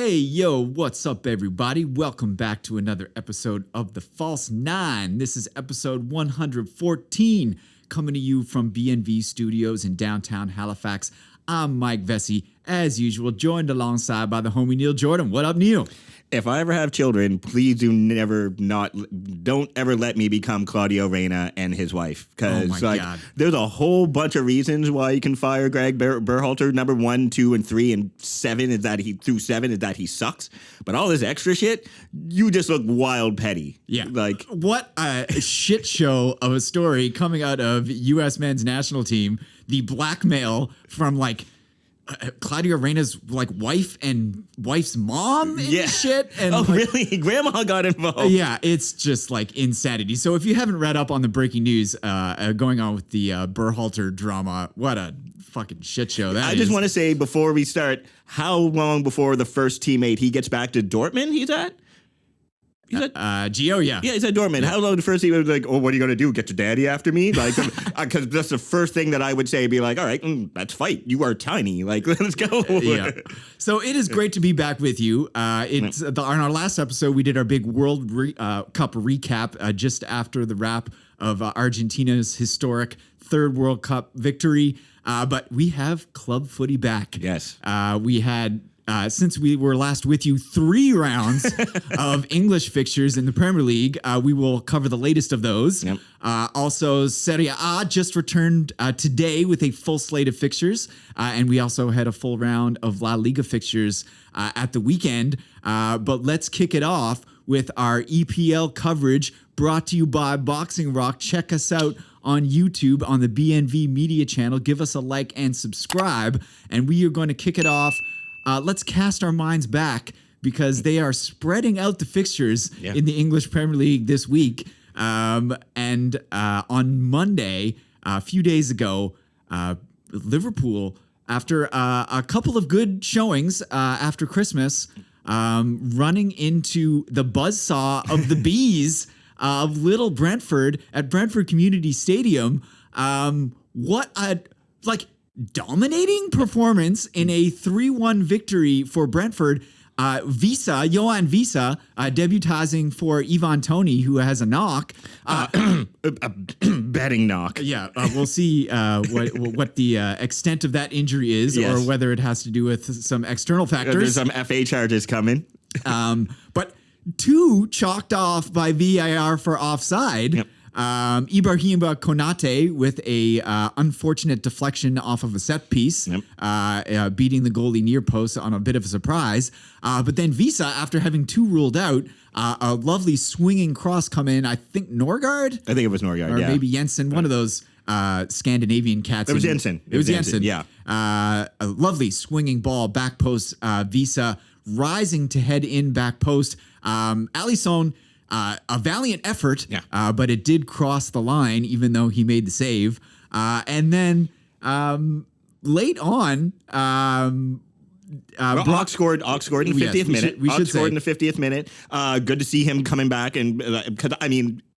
Hey, yo, what's up, everybody? Welcome back to another episode of The False Nine. This is episode 114, coming to you from BNV Studios in downtown Halifax. I'm Mike Vesey, as usual, joined alongside by the homie Neil Jordan. What up, Neil? If I ever have children, please don't ever let me become Claudio Reyna and his wife. Because there's a whole bunch of reasons why you can fire Greg Berhalter. Number 1, 2, and 3, and 7 is that he sucks. But all this extra shit, you just look wild petty. Yeah. Like, what a shit show of a story coming out of U.S. men's national team. The blackmail from Claudio Reyna's wife and wife's mom and shit. And really? Grandma got involved. Yeah, it's just insanity. So if you haven't read up on the breaking news going on with the Berhalter drama, what a fucking shit show that is. I just want to say before we start, how long before the first teammate he gets back to Dortmund he's at? Gio, yeah. Yeah, he's at Dortmund. Yeah. How long the first team was like, oh, what are you going to do? Get your daddy after me? Because that's the first thing that I would say, be like, all right, let's fight. You are tiny. Let's go. Yeah. So it is great to be back with you. On our last episode, we did our big World Cup recap just after the wrap of Argentina's historic third World Cup victory. But we have club footy back. Yes. We had... since we were last with you, 3 rounds of English fixtures in the Premier League. We will cover the latest of those. Yep. Also, Serie A just returned today with a full slate of fixtures. And we also had a full round of La Liga fixtures at the weekend. But let's kick it off with our EPL coverage brought to you by Boxing Rock. Check us out on YouTube on the BNV Media channel. Give us a like and subscribe. And we are going to kick it off. Let's cast our minds back because they are spreading out the fixtures in the English Premier League this week. And on Monday, a few days ago, Liverpool, after a couple of good showings after Christmas, running into the buzzsaw of the bees of Little Brentford at Brentford Community Stadium. What a dominating performance in a 3-1 victory for Brentford. Johan Visa, debuting for Ivan Toney, who has a knock. A betting knock. Yeah, we'll see what the extent of that injury is, or whether it has to do with some external factors. There's some FA charges coming. But 2 chalked off by VAR for offside. Yep. Ibrahima Konate with a unfortunate deflection off of a set piece, beating the goalie near post on a bit of a surprise. But then Visa, after having 2 ruled out, a lovely swinging cross come in. I think Norgard? I think it was Norgard, or maybe Jensen, one of those Scandinavian cats. It was Jensen. It was Jensen, yeah. A lovely swinging ball, back post, Visa rising to head in back post. Alisson, a valiant effort, but it did cross the line, even though he made the save. And then late on, Brock scored in the 50th minute. We should scored in the 50th minute. Good to see him coming back, and because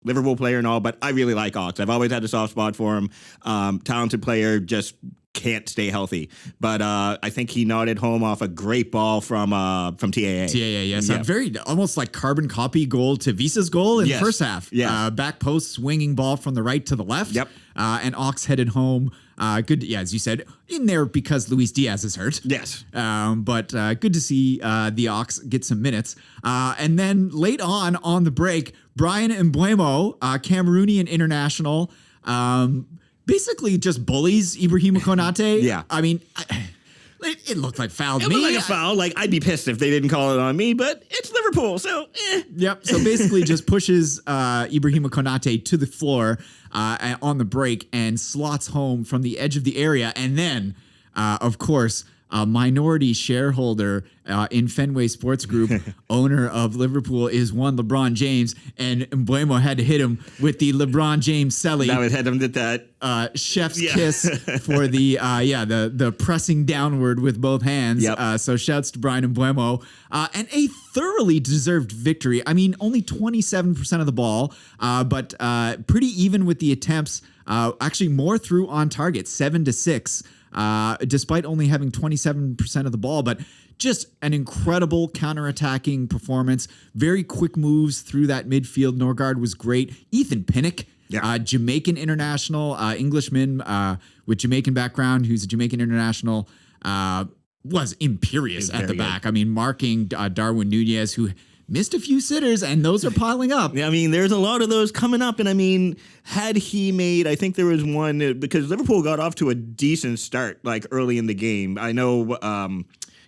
Liverpool player and all, but I really like Ox. I've always had a soft spot for him. Talented player, just can't stay healthy. But I think he nodded home off a great ball from TAA. Yes. A very almost carbon copy goal to Visa's goal in the first half. Yeah. Back post swinging ball from the right to the left. Yep. And Ox headed home. Good, as you said, in there because Luis Diaz is hurt. Yes. But good to see the Ox get some minutes. And then late on the break, Brian Mbeumo, Cameroonian international, basically just bullies Ibrahima Konate. Yeah. I mean, it looked like foul to me. me. It looked like a foul. I'd be pissed if they didn't call it on me, but it's Liverpool, so Yep. So basically just pushes Ibrahima Konate to the floor on the break and slots home from the edge of the area. And then, of course, a minority shareholder in Fenway Sports Group, owner of Liverpool, is one LeBron James, and Mbeumo had to hit him with the LeBron James celly. That would hit him with that chef's kiss for the pressing downward with both hands. Yep. So shouts to Brian Mbeumo. And a thoroughly deserved victory. I mean, only 27% of the ball, but pretty even with the attempts. Actually, more through on target, 7-6. Despite only having 27% of the ball, but just an incredible counterattacking performance. Very quick moves through that midfield. Norgard was great. Ethan Pinnock, Jamaican international, Englishman with Jamaican background, who's a Jamaican international, was imperious at the back. I mean, marking Darwin Nunez, who missed a few sitters, and those are piling up. I mean, there's a lot of those coming up. And I mean, had he made, I think there was one, because Liverpool got off to a decent start, like early in the game. I know,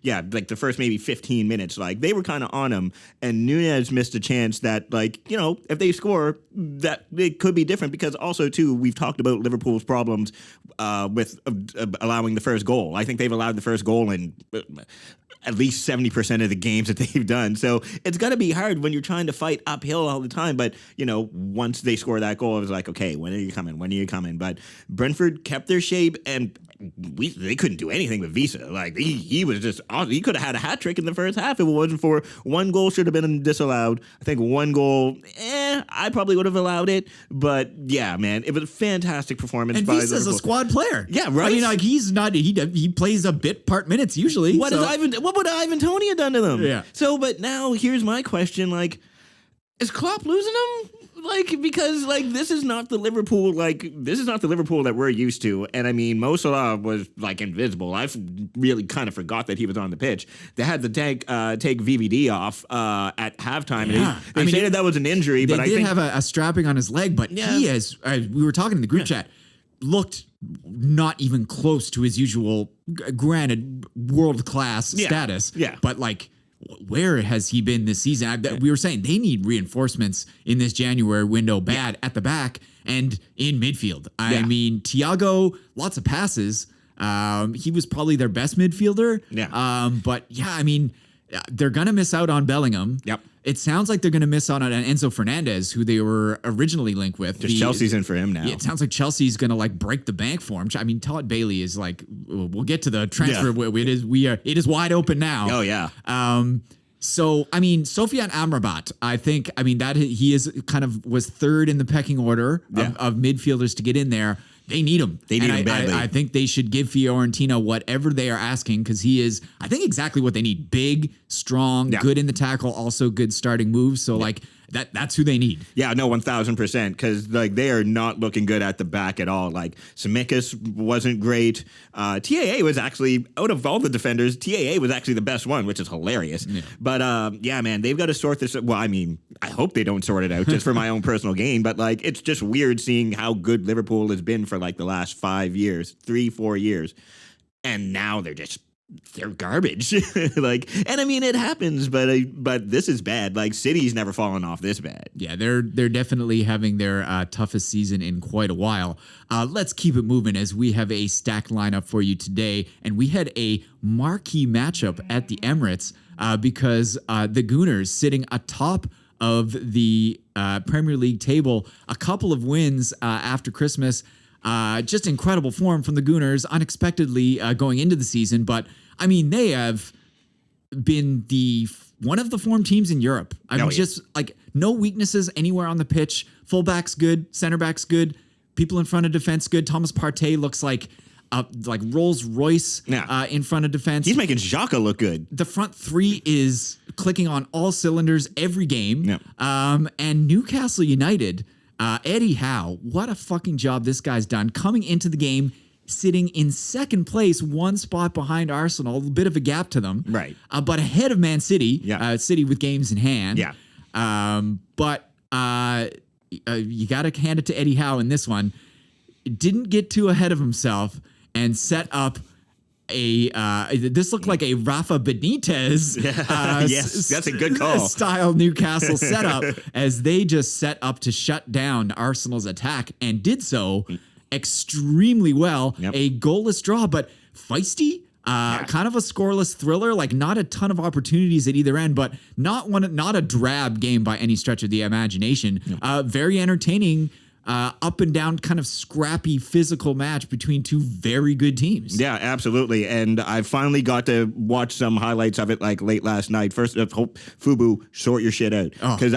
like the first maybe 15 minutes, like they were kind of on him. And Nunez missed a chance that, like, you know, if they score, that it could be different. Because also, too, we've talked about Liverpool's problems with allowing the first goal. I think they've allowed the first goal in at least 70% of the games that they've done. So it's got to be hard when you're trying to fight uphill all the time. But, you know, once they score that goal, it was like, okay, when are you coming? When are you coming? But Brentford kept their shape, and they couldn't do anything with Visa. Like, he was just awesome. He could have had a hat trick in the first half if it wasn't for one goal should have been disallowed. I think one goal, I probably would have allowed it. But, yeah, man, it was a fantastic performance by Liverpool. And Visa's a squad player. Yeah, right? I mean, like, he's not, he plays a bit part minutes usually. What would Ivan Toney have done to them? Yeah. So, but now here's my question: like, is Klopp losing them? Like, because like this is not the Liverpool that we're used to. And I mean, Mo Salah was like invisible. I really kind of forgot that he was on the pitch. They had to take VVD off at halftime. Yeah. They stated that was an injury, but I think have a strapping on his leg. But he has. We were talking in the group chat. Looked not even close to his usual, granted, world-class status. Yeah. But, like, where has he been this season? We were saying they need reinforcements in this January window at the back and in midfield. I mean, Thiago, lots of passes. He was probably their best midfielder. Yeah. But, yeah, I mean, they're going to miss out on Bellingham. Yep. It sounds like they're going to miss out on Enzo Fernandez, who they were originally linked with. Just Chelsea's in for him now. Yeah, it sounds like Chelsea's going to like break the bank for him. I mean, Todd Bailey is like, we'll get to the transfer. Yeah. It is wide open now. Oh yeah. So I mean, Sofiane Amrabat, I think that he is kind of was third in the pecking order of midfielders to get in there. They need him. They need him badly. I think they should give Fiorentina whatever they are asking, because he is, I think, exactly what they need. Big, strong, good in the tackle, also good starting moves. So, like, that's who they need. Yeah, no, 1,000%, because, like, they are not looking good at the back at all. Like, Tsimikas wasn't great. TAA was actually, out of all the defenders, TAA was actually the best one, which is hilarious. Yeah. But, yeah, man, they've got to sort this. Well, I mean, I hope they don't sort it out just for my own personal gain. But, like, it's just weird seeing how good Liverpool has been for, like, the last 5 years, 3-4 years. And now they're garbage. Like, and I mean, it happens, but this is bad. Like, City's never fallen off this bad. Yeah, they're definitely having their toughest season in quite a while. Let's keep it moving as we have a stacked lineup for you today, and we had a marquee matchup at the Emirates because the Gooners sitting atop of the Premier League table, a couple of wins after Christmas. Just incredible form from the Gooners, unexpectedly going into the season. But, I mean, they have been one of the form teams in Europe. I mean, just, like, no weaknesses anywhere on the pitch. Fullback's good. Center back's good. People in front of defense good. Thomas Partey looks like Rolls Royce in front of defense. He's making Xhaka look good. The front three is clicking on all cylinders every game. Yeah. And Newcastle United... Eddie Howe, what a fucking job this guy's done. Coming into the game, sitting in second place, one spot behind Arsenal, a bit of a gap to them. Right. But ahead of Man City, City with games in hand. Yeah. But you got to hand it to Eddie Howe in this one. Didn't get too ahead of himself and set up this looked like a Rafa Benitez yes, that's a good call. Style Newcastle setup as they just set up to shut down Arsenal's attack and did so extremely well. Yep. A goalless draw, but feisty. Kind of a scoreless thriller, like not a ton of opportunities at either end, but not a drab game by any stretch of the imagination. Yep. Very entertaining. up and down, kind of scrappy physical match between two very good teams. Yeah, absolutely. And I finally got to watch some highlights of it like late last night. First, hope Fubu, sort your shit out, because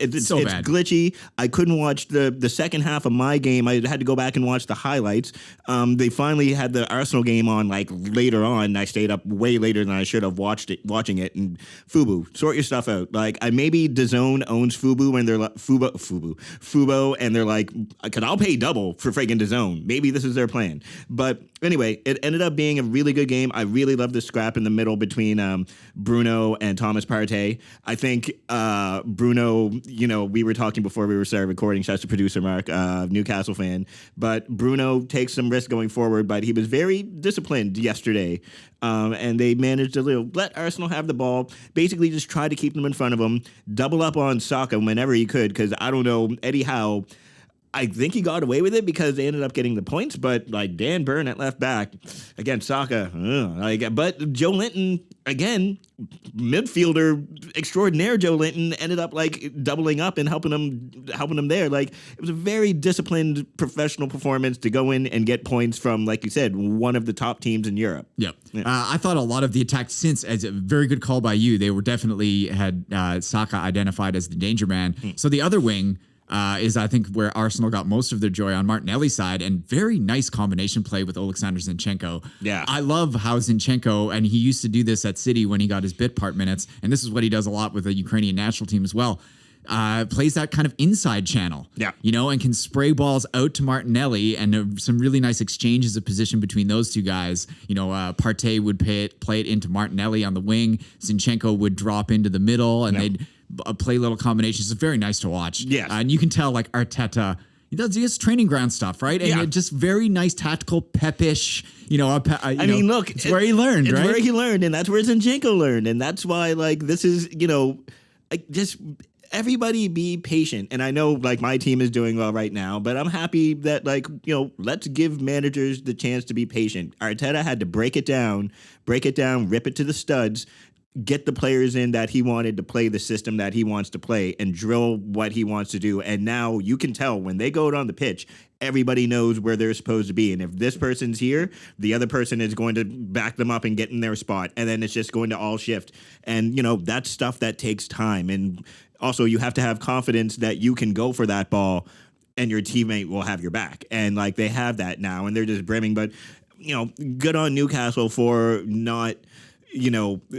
it's so bad. Glitchy. I couldn't watch the second half of my game. I had to go back and watch the highlights. They finally had the Arsenal game on like later on. I stayed up way later than I should have watching it. And Fubu, sort your stuff out. Like, maybe DAZN owns Fubu and they're like Fubo, and they're like, because I'll pay double for freaking DAZN. Maybe this is their plan. But anyway, it ended up being a really good game. I really love the scrap in the middle between Bruno and Thomas Partey. I think Bruno, we were talking before we started recording, shouts to producer Mark, Newcastle fan, but Bruno takes some risk going forward, but he was very disciplined yesterday. And they managed to let Arsenal have the ball, basically just try to keep them in front of them, double up on Saka whenever he could, because I don't know, Eddie Howe, I think he got away with it because they ended up getting the points, but like Dan Burn at left back against Saka, but Joe Linton, again, midfielder extraordinaire Joe Linton ended up like doubling up and helping them there. Like, it was a very disciplined professional performance to go in and get points from, like you said, one of the top teams in Europe. Yep. Yeah. I thought a lot of the attack since, as a very good call by you, they were definitely had Saka identified as the danger man. So the other wing is, I think, where Arsenal got most of their joy on Martinelli's side, and very nice combination play with Oleksandr Zinchenko. Yeah. I love how Zinchenko, and he used to do this at City when he got his bit part minutes, and this is what he does a lot with the Ukrainian national team as well. Plays that kind of inside channel, and can spray balls out to Martinelli, and some really nice exchanges of position between those two guys. Partey would play it into Martinelli on the wing. Zinchenko would drop into the middle, and they'd play little combinations. It's very nice to watch. Yes. And you can tell, like, Arteta, he does training ground stuff, right? And just very nice tactical, pepish. I mean, look, it's where he learned, right? It's where he learned, and that's where Zinchenko learned, and that's why, like, this is, just everybody be patient. And I know, like, my team is doing well right now, but I'm happy that, like, let's give managers the chance to be patient. Arteta had to break it down, rip it to the studs, get the players in that he wanted to play the system that he wants to play, and drill what he wants to do. And now you can tell when they go out on the pitch, everybody knows where they're supposed to be. And if this person's here, the other person is going to back them up and get in their spot. And then it's just going to all shift. And, that's stuff that takes time. And also, you have to have confidence that you can go for that ball and your teammate will have your back. And, like, they have that now, and they're just brimming. But, good on Newcastle for not...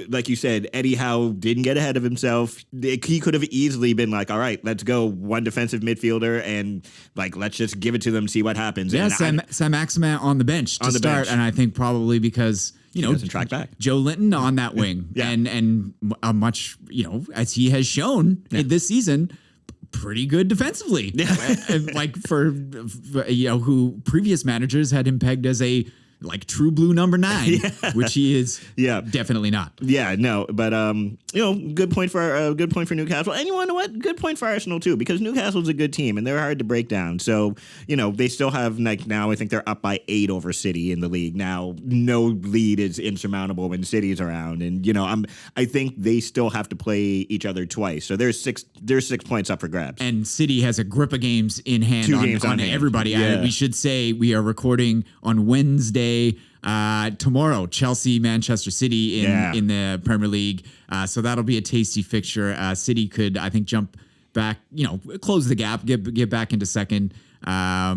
like you said, Eddie Howe didn't get ahead of himself. He could have easily been like, all right, let's go one defensive midfielder and, like, let's just give it to them, see what happens. Yeah, Saint-Maximin on the bench to start. And I think probably because, he doesn't track back. Joe Linton on that wing. And a much, as he has shown this season, pretty good defensively. Like for who previous managers had him pegged as a true blue number 9, which he is definitely not. Yeah, no, but good point for Newcastle. And you know what? Good point for Arsenal too, because Newcastle's a good team and they're hard to break down. So, they still have, like, now I think they're up by 8 over City in the league. Now, no lead is insurmountable when City's around, and I think they still have to play each other twice. So there's 6 points up for grabs. And City has a grip of games in hand 2 games on everybody. Yeah. We should say we are recording on Wednesday. Tomorrow, Chelsea, Manchester City in the Premier League. So that'll be a tasty fixture. City could, I think, jump back, close the gap, get back into second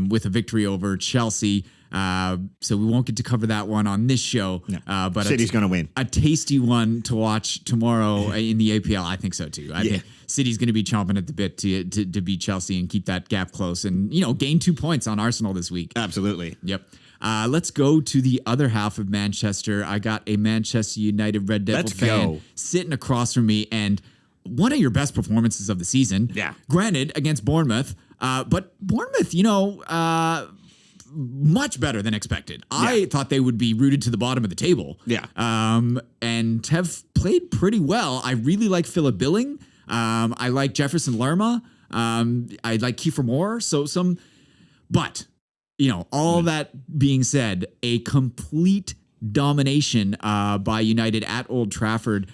with a victory over Chelsea. So we won't get to cover that one on this show. No. But City's going to win. A tasty one to watch tomorrow in the EPL. I think so too. I think City's going to be chomping at the bit to beat Chelsea and keep that gap close and, gain 2 points on Arsenal this week. Absolutely. Yep. Let's go to the other half of Manchester. I got a Manchester United Red Devil fan sitting across from me, and one of your best performances of the season. Yeah. Granted, against Bournemouth, but Bournemouth, much better than expected. Yeah. I thought they would be rooted to the bottom of the table. Yeah. And have played pretty well. I really like Philip Billing. I like Jefferson Lerma. I like Kiefer Moore. But all that being said, a complete domination by United at Old Trafford,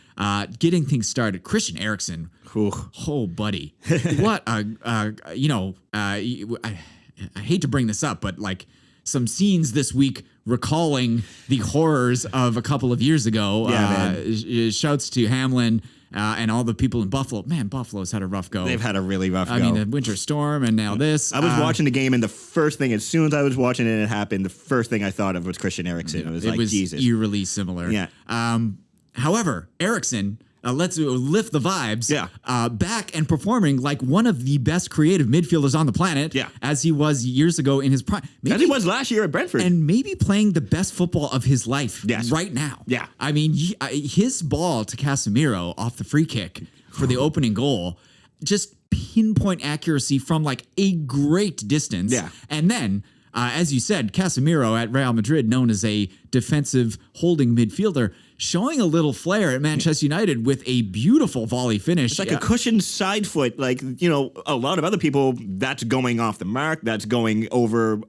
getting things started. Christian Eriksen, buddy, what I hate to bring this up, but like some scenes this week recalling the horrors of a couple of years ago. Shouts to Hamlin and all the people in Buffalo. Man, Buffalo's had a rough go. They've had a really rough go. I mean, the winter storm and now this. I was watching the game, and the first thing, as soon as I was watching it happen, the first thing I thought of was Christian Eriksen. It was Jesus. Eerily similar. Yeah. However, Eriksen, let's lift the vibes. Yeah. Back and performing like one of the best creative midfielders on the planet. Yeah. As he was years ago in his prime. As he was last year at Brentford. And maybe playing the best football of his life right now. Yeah. I mean, his ball to Casemiro off the free kick for the opening goal, just pinpoint accuracy from like a great distance. Yeah. And then, as you said, Casemiro at Real Madrid, known as a defensive holding midfielder, showing a little flair at Manchester United with a beautiful volley finish. It's like a cushioned side foot. Like, a lot of other people, that's going off the mark. That's going over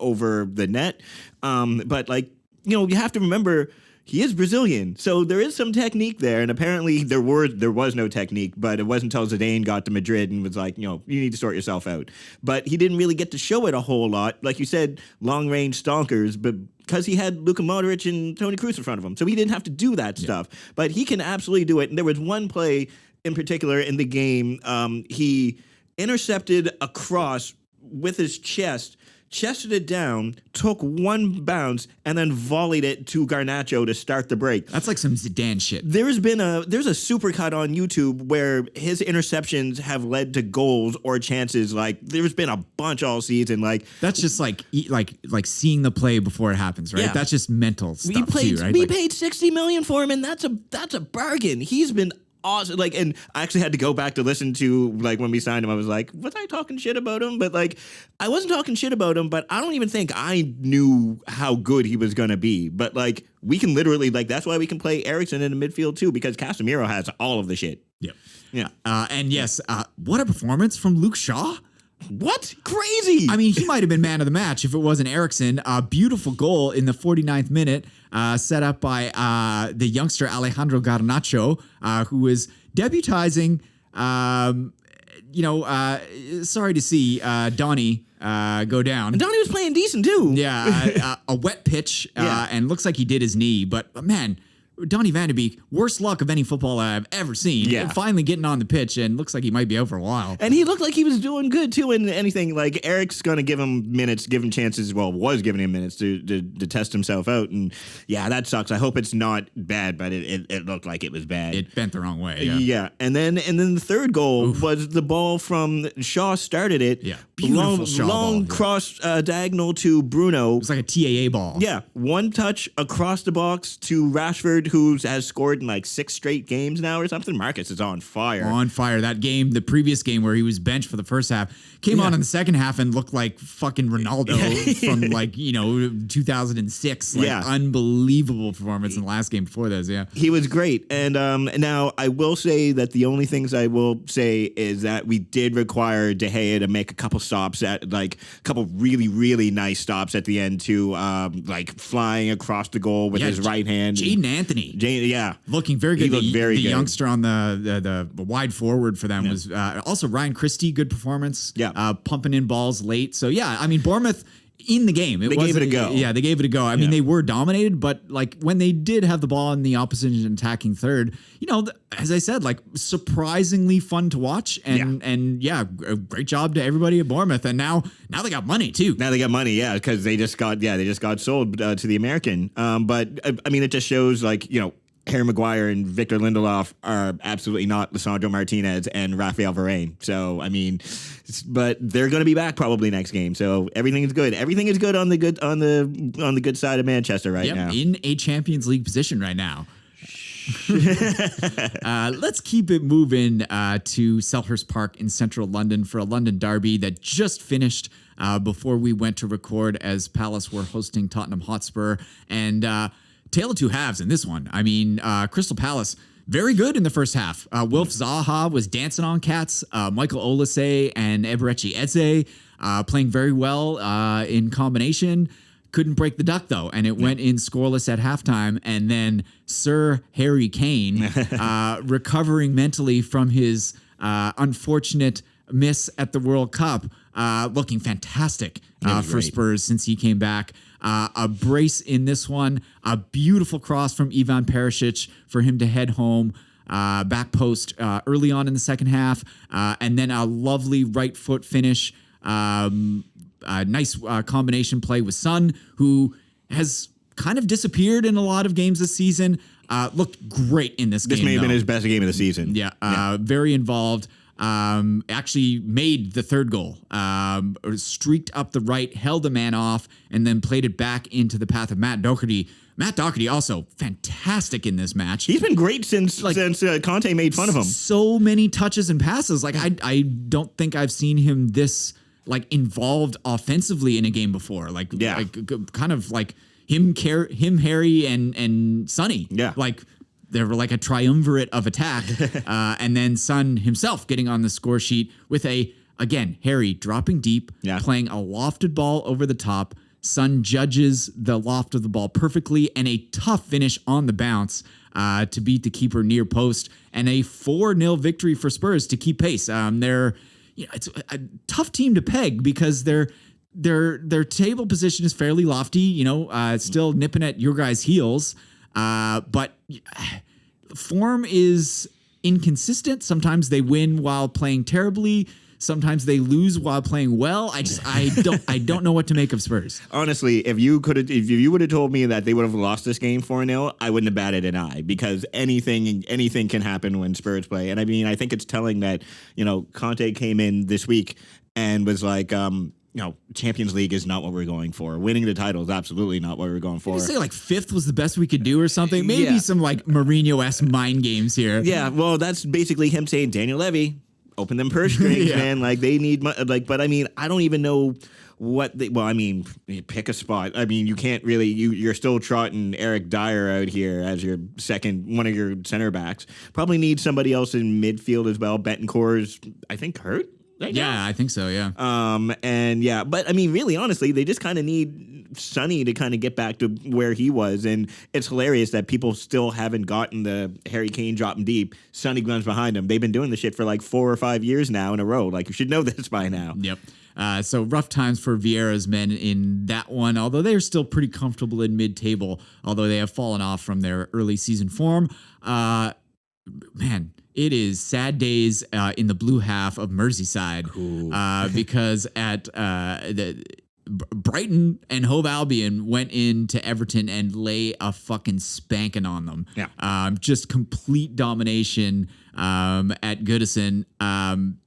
the net. But like, you have to remember, he is Brazilian, so there is some technique there. And apparently there was no technique, but it wasn't until Zidane got to Madrid and was like, you need to sort yourself out. But he didn't really get to show it a whole lot. Like you said, long-range stonkers, but because he had Luka Modric and Toni Kroos in front of him. So he didn't have to do that stuff. But he can absolutely do it. And there was one play in particular in the game. He intercepted a cross with his chested it down, took one bounce, and then volleyed it to Garnacho to start the break. That's like some Zidane shit. There's a supercut on YouTube where his interceptions have led to goals or chances. Like, there's been a bunch all season. Like, that's just like seeing the play before it happens, right? Yeah. That's just mental stuff too, right? We paid $60 million for him, and that's a bargain. He's been awesome. Like, and I actually had to go back to listen to, like, when we signed him, I was like, was I talking shit about him? But like, I wasn't talking shit about him, but I don't even think I knew how good he was going to be. But like, we can literally, like, that's why we can play Eriksen in the midfield too, because Casemiro has all of the shit. Yep. Yeah. And yes, what a performance from Luke Shaw. What? Crazy. I mean, he might have been man of the match if it wasn't Eriksen. A beautiful goal in the 49th minute, set up by the youngster Alejandro Garnacho, who was debutizing. Sorry to see Donny go down. And Donny was playing decent too. Yeah, a wet pitch, and looks like he did his knee. But man, Donny Van de Beek, worst luck of any footballer I've ever seen. Yeah. Finally getting on the pitch, and looks like he might be out for a while. And he looked like he was doing good too in anything. Like, Eric's going to give him minutes, give him chances. Well, was giving him minutes to test himself out. And yeah, that sucks. I hope it's not bad, but it looked like it was bad. It bent the wrong way. Yeah. And then the third goal was the ball from Shaw started it. Yeah. Beautiful Shaw long ball. Cross diagonal to Bruno. It was like a TAA ball. Yeah. One touch across the box to Rashford, who has scored in like 6 straight games now or something. Marcus is on fire. On fire. That game, the previous game where he was benched for the first half, came on in the second half and looked like fucking Ronaldo from 2006. Like, unbelievable performance in the last game before this. Yeah. He was great. And now I will say that the only things I will say is that we did require De Gea to make a couple stops at, like, a couple really, really nice stops at the end too, like flying across the goal with his right hand. Jaden Anthony. Yeah. Looking very good. He looked very good. The youngster on the wide forward for them was also Ryan Christie, good performance. Yeah. Pumping in balls late. So yeah, I mean, Bournemouth in the game. They gave it a go. Yeah, they gave it a go. I mean, they were dominated, but like when they did have the ball in the opposition attacking third, as I said, like surprisingly fun to watch. And a great job to everybody at Bournemouth. And now they got money too. Now they got money, because they just got sold to the American. But I mean, it just shows, like, Harry Maguire and Victor Lindelof are absolutely not Lisandro Martinez and Rafael Varane. So, I mean, but they're going to be back probably next game. So everything is good. Everything is good on the good side of Manchester right now. In a Champions League position right now. Let's keep it moving to Selhurst Park in central London for a London derby that just finished before we went to record, as Palace were hosting Tottenham Hotspur. And tale of two halves in this one. I mean, Crystal Palace, very good in the first half. Wilf Zaha was dancing on cats. Michael Olise and Eberechi Eze playing very well in combination. Couldn't break the duck, though, and it went in scoreless at halftime. And then Sir Harry Kane, recovering mentally from his unfortunate miss at the World Cup, looking fantastic for great. Spurs since he came back. A brace in this one, a beautiful cross from Ivan Perisic for him to head home. Back post early on in the second half, and then a lovely right foot finish. A nice combination play with Son, who has kind of disappeared in a lot of games this season. Looked great in this game. This may have been his best game of the season. Yeah, very involved. Actually made the third goal. Streaked up the right, held a man off, and then played it back into the path of Matt Doherty. Matt Doherty also fantastic in this match. He's been great since Conte made fun of him. So many touches and passes. Like I don't think I've seen him this like involved offensively in a game before. Like kind of like him, Harry, and Sonny. Yeah, like they were like a triumvirate of attack. And then Son himself getting on the score sheet with again Harry dropping deep, playing a lofted ball over the top. Son judges the loft of the ball perfectly, and a tough finish on the bounce to beat the keeper near post, and a 4-0 victory for Spurs to keep pace. It's a tough team to peg because their table position is fairly lofty. Still nipping at your guys' heels, but form is inconsistent. Sometimes they win while playing terribly. Sometimes they lose while playing well. I don't know what to make of Spurs. Honestly, if you would have told me that they would have lost this game 4-0, I wouldn't have batted an eye because anything can happen when Spurs play. And I mean, I think it's telling that, Conte came in this week and was like, Champions League is not what we're going for. Winning the title is absolutely not what we're going for. Did you say like fifth was the best we could do or something? Maybe some like Mourinho-esque mind games here. Yeah, well, that's basically him saying, Daniel Levy, open them purse strings, man. Like they need, but I mean, I don't even know what pick a spot. I mean, you can't really, you're still trotting Eric Dyer out here as your one of your center backs. Probably need somebody else in midfield as well. Bentancourt's, I think, hurt. Yeah, I think so. Yeah. But I mean, really, honestly, they just kind of need Sonny to kind of get back to where he was, and it's hilarious that people still haven't gotten the Harry Kane dropping deep. Sonny runs behind him. They've been doing this shit for like 4 or 5 years now in a row. Like you should know this by now. Yep. So rough times for Vieira's men in that one, although they're still pretty comfortable in mid-table, although they have fallen off from their early season form. Man, it is sad days in the blue half of Merseyside because at Brighton and Hove Albion went into Everton and lay a fucking spanking on them. Yeah. Just complete domination at Goodison. Kaoru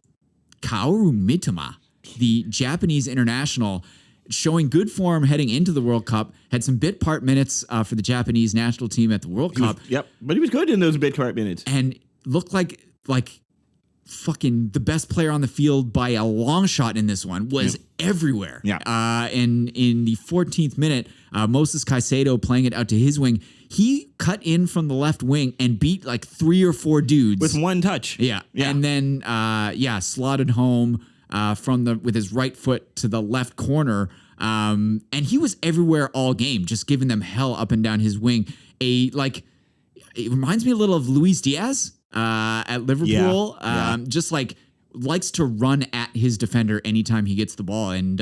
Mitoma, the Japanese international, showing good form heading into the World Cup, had some bit part minutes for the Japanese national team at the World Cup. But he was good in those bit part minutes. And looked like fucking the best player on the field by a long shot in this one, was everywhere. Yeah. And in the 14th minute, Moses Caicedo playing it out to his wing, he cut in from the left wing and beat like 3 or 4 dudes. With one touch. Yeah. And then, slotted home with his right foot to the left corner. And he was everywhere all game, just giving them hell up and down his wing. It reminds me a little of Luis Diaz at Liverpool. Just like likes to run at his defender anytime he gets the ball. And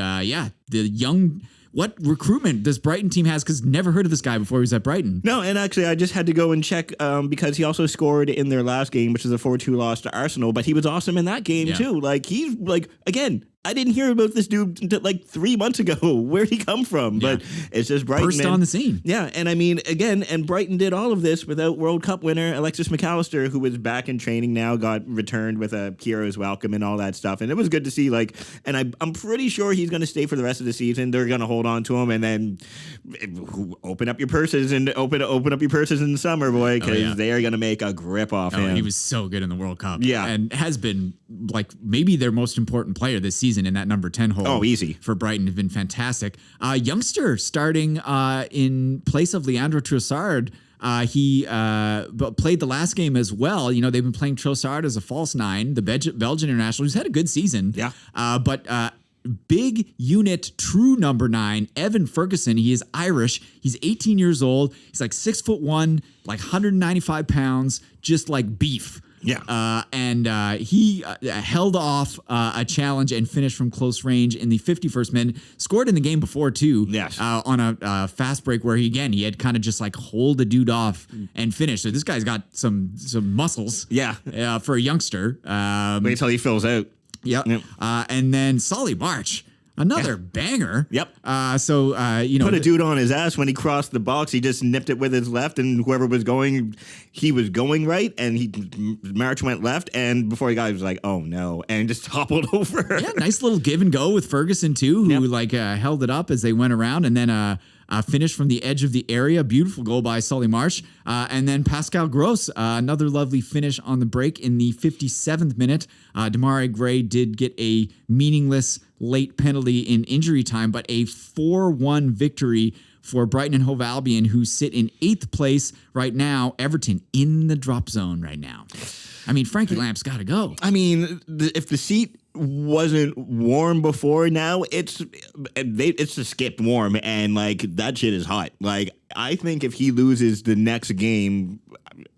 what recruitment this Brighton team has, because never heard of this guy before he was at Brighton. No, and actually I just had to go and check because he also scored in their last game, which is a 4-2 loss to Arsenal, but he was awesome in that game too. Like he's like, again, I didn't hear about this dude until like 3 months ago. Where'd he come from? Yeah. But it's just Brighton. Burst on the scene. Yeah, and I mean, again, and Brighton did all of this without World Cup winner Alexis McAllister, who was back in training now, got returned with a hero's welcome and all that stuff. And it was good to see, and I'm pretty sure he's going to stay for the rest of the season. They're going to hold on to him, and then open up your purses and open up your purses in the summer, boy, because they are going to make a grip off him. He was so good in the World Cup. Yeah. And has been like maybe their most important player this season in that number 10 hole. Oh, easy. For Brighton have been fantastic. Youngster starting in place of Leandro Trossard. He played the last game as well. You know, they've been playing Trossard as a false 9, the Belgian international, who's had a good season. Yeah. But big unit, true number 9, Evan Ferguson. He is Irish. He's 18 years old. He's like 6'1", like 195 pounds, just like beef. And he held off a challenge and finished from close range in the 51st minute. Scored in the game before, too. Yes. On a fast break where he had kind of just like hold the dude off and finish. So this guy's got some muscles. Yeah. For a youngster. Wait till he fills out. Yep. And then Solly March. Another banger. Yep. Put a dude on his ass when he crossed the box. He just nipped it with his left, and whoever was going, he was going right, and March went left, and before he got, he was like, "Oh no!" and just toppled over. Yeah, nice little give and go with Ferguson too, who held it up as they went around, and then finished from the edge of the area. Beautiful goal by Solly March, and then Pascal Gross, another lovely finish on the break in the 57th minute. Demarai Gray did get a meaningless late penalty in injury time, but a 4-1 victory for Brighton and Hove Albion, who sit in 8th place right now. Everton in the drop zone right now. I mean, Frankie Lamp's got to go. I mean, if the seat wasn't warm before, now it's the skip warm, and like that shit is hot. Like, I think if he loses the next game,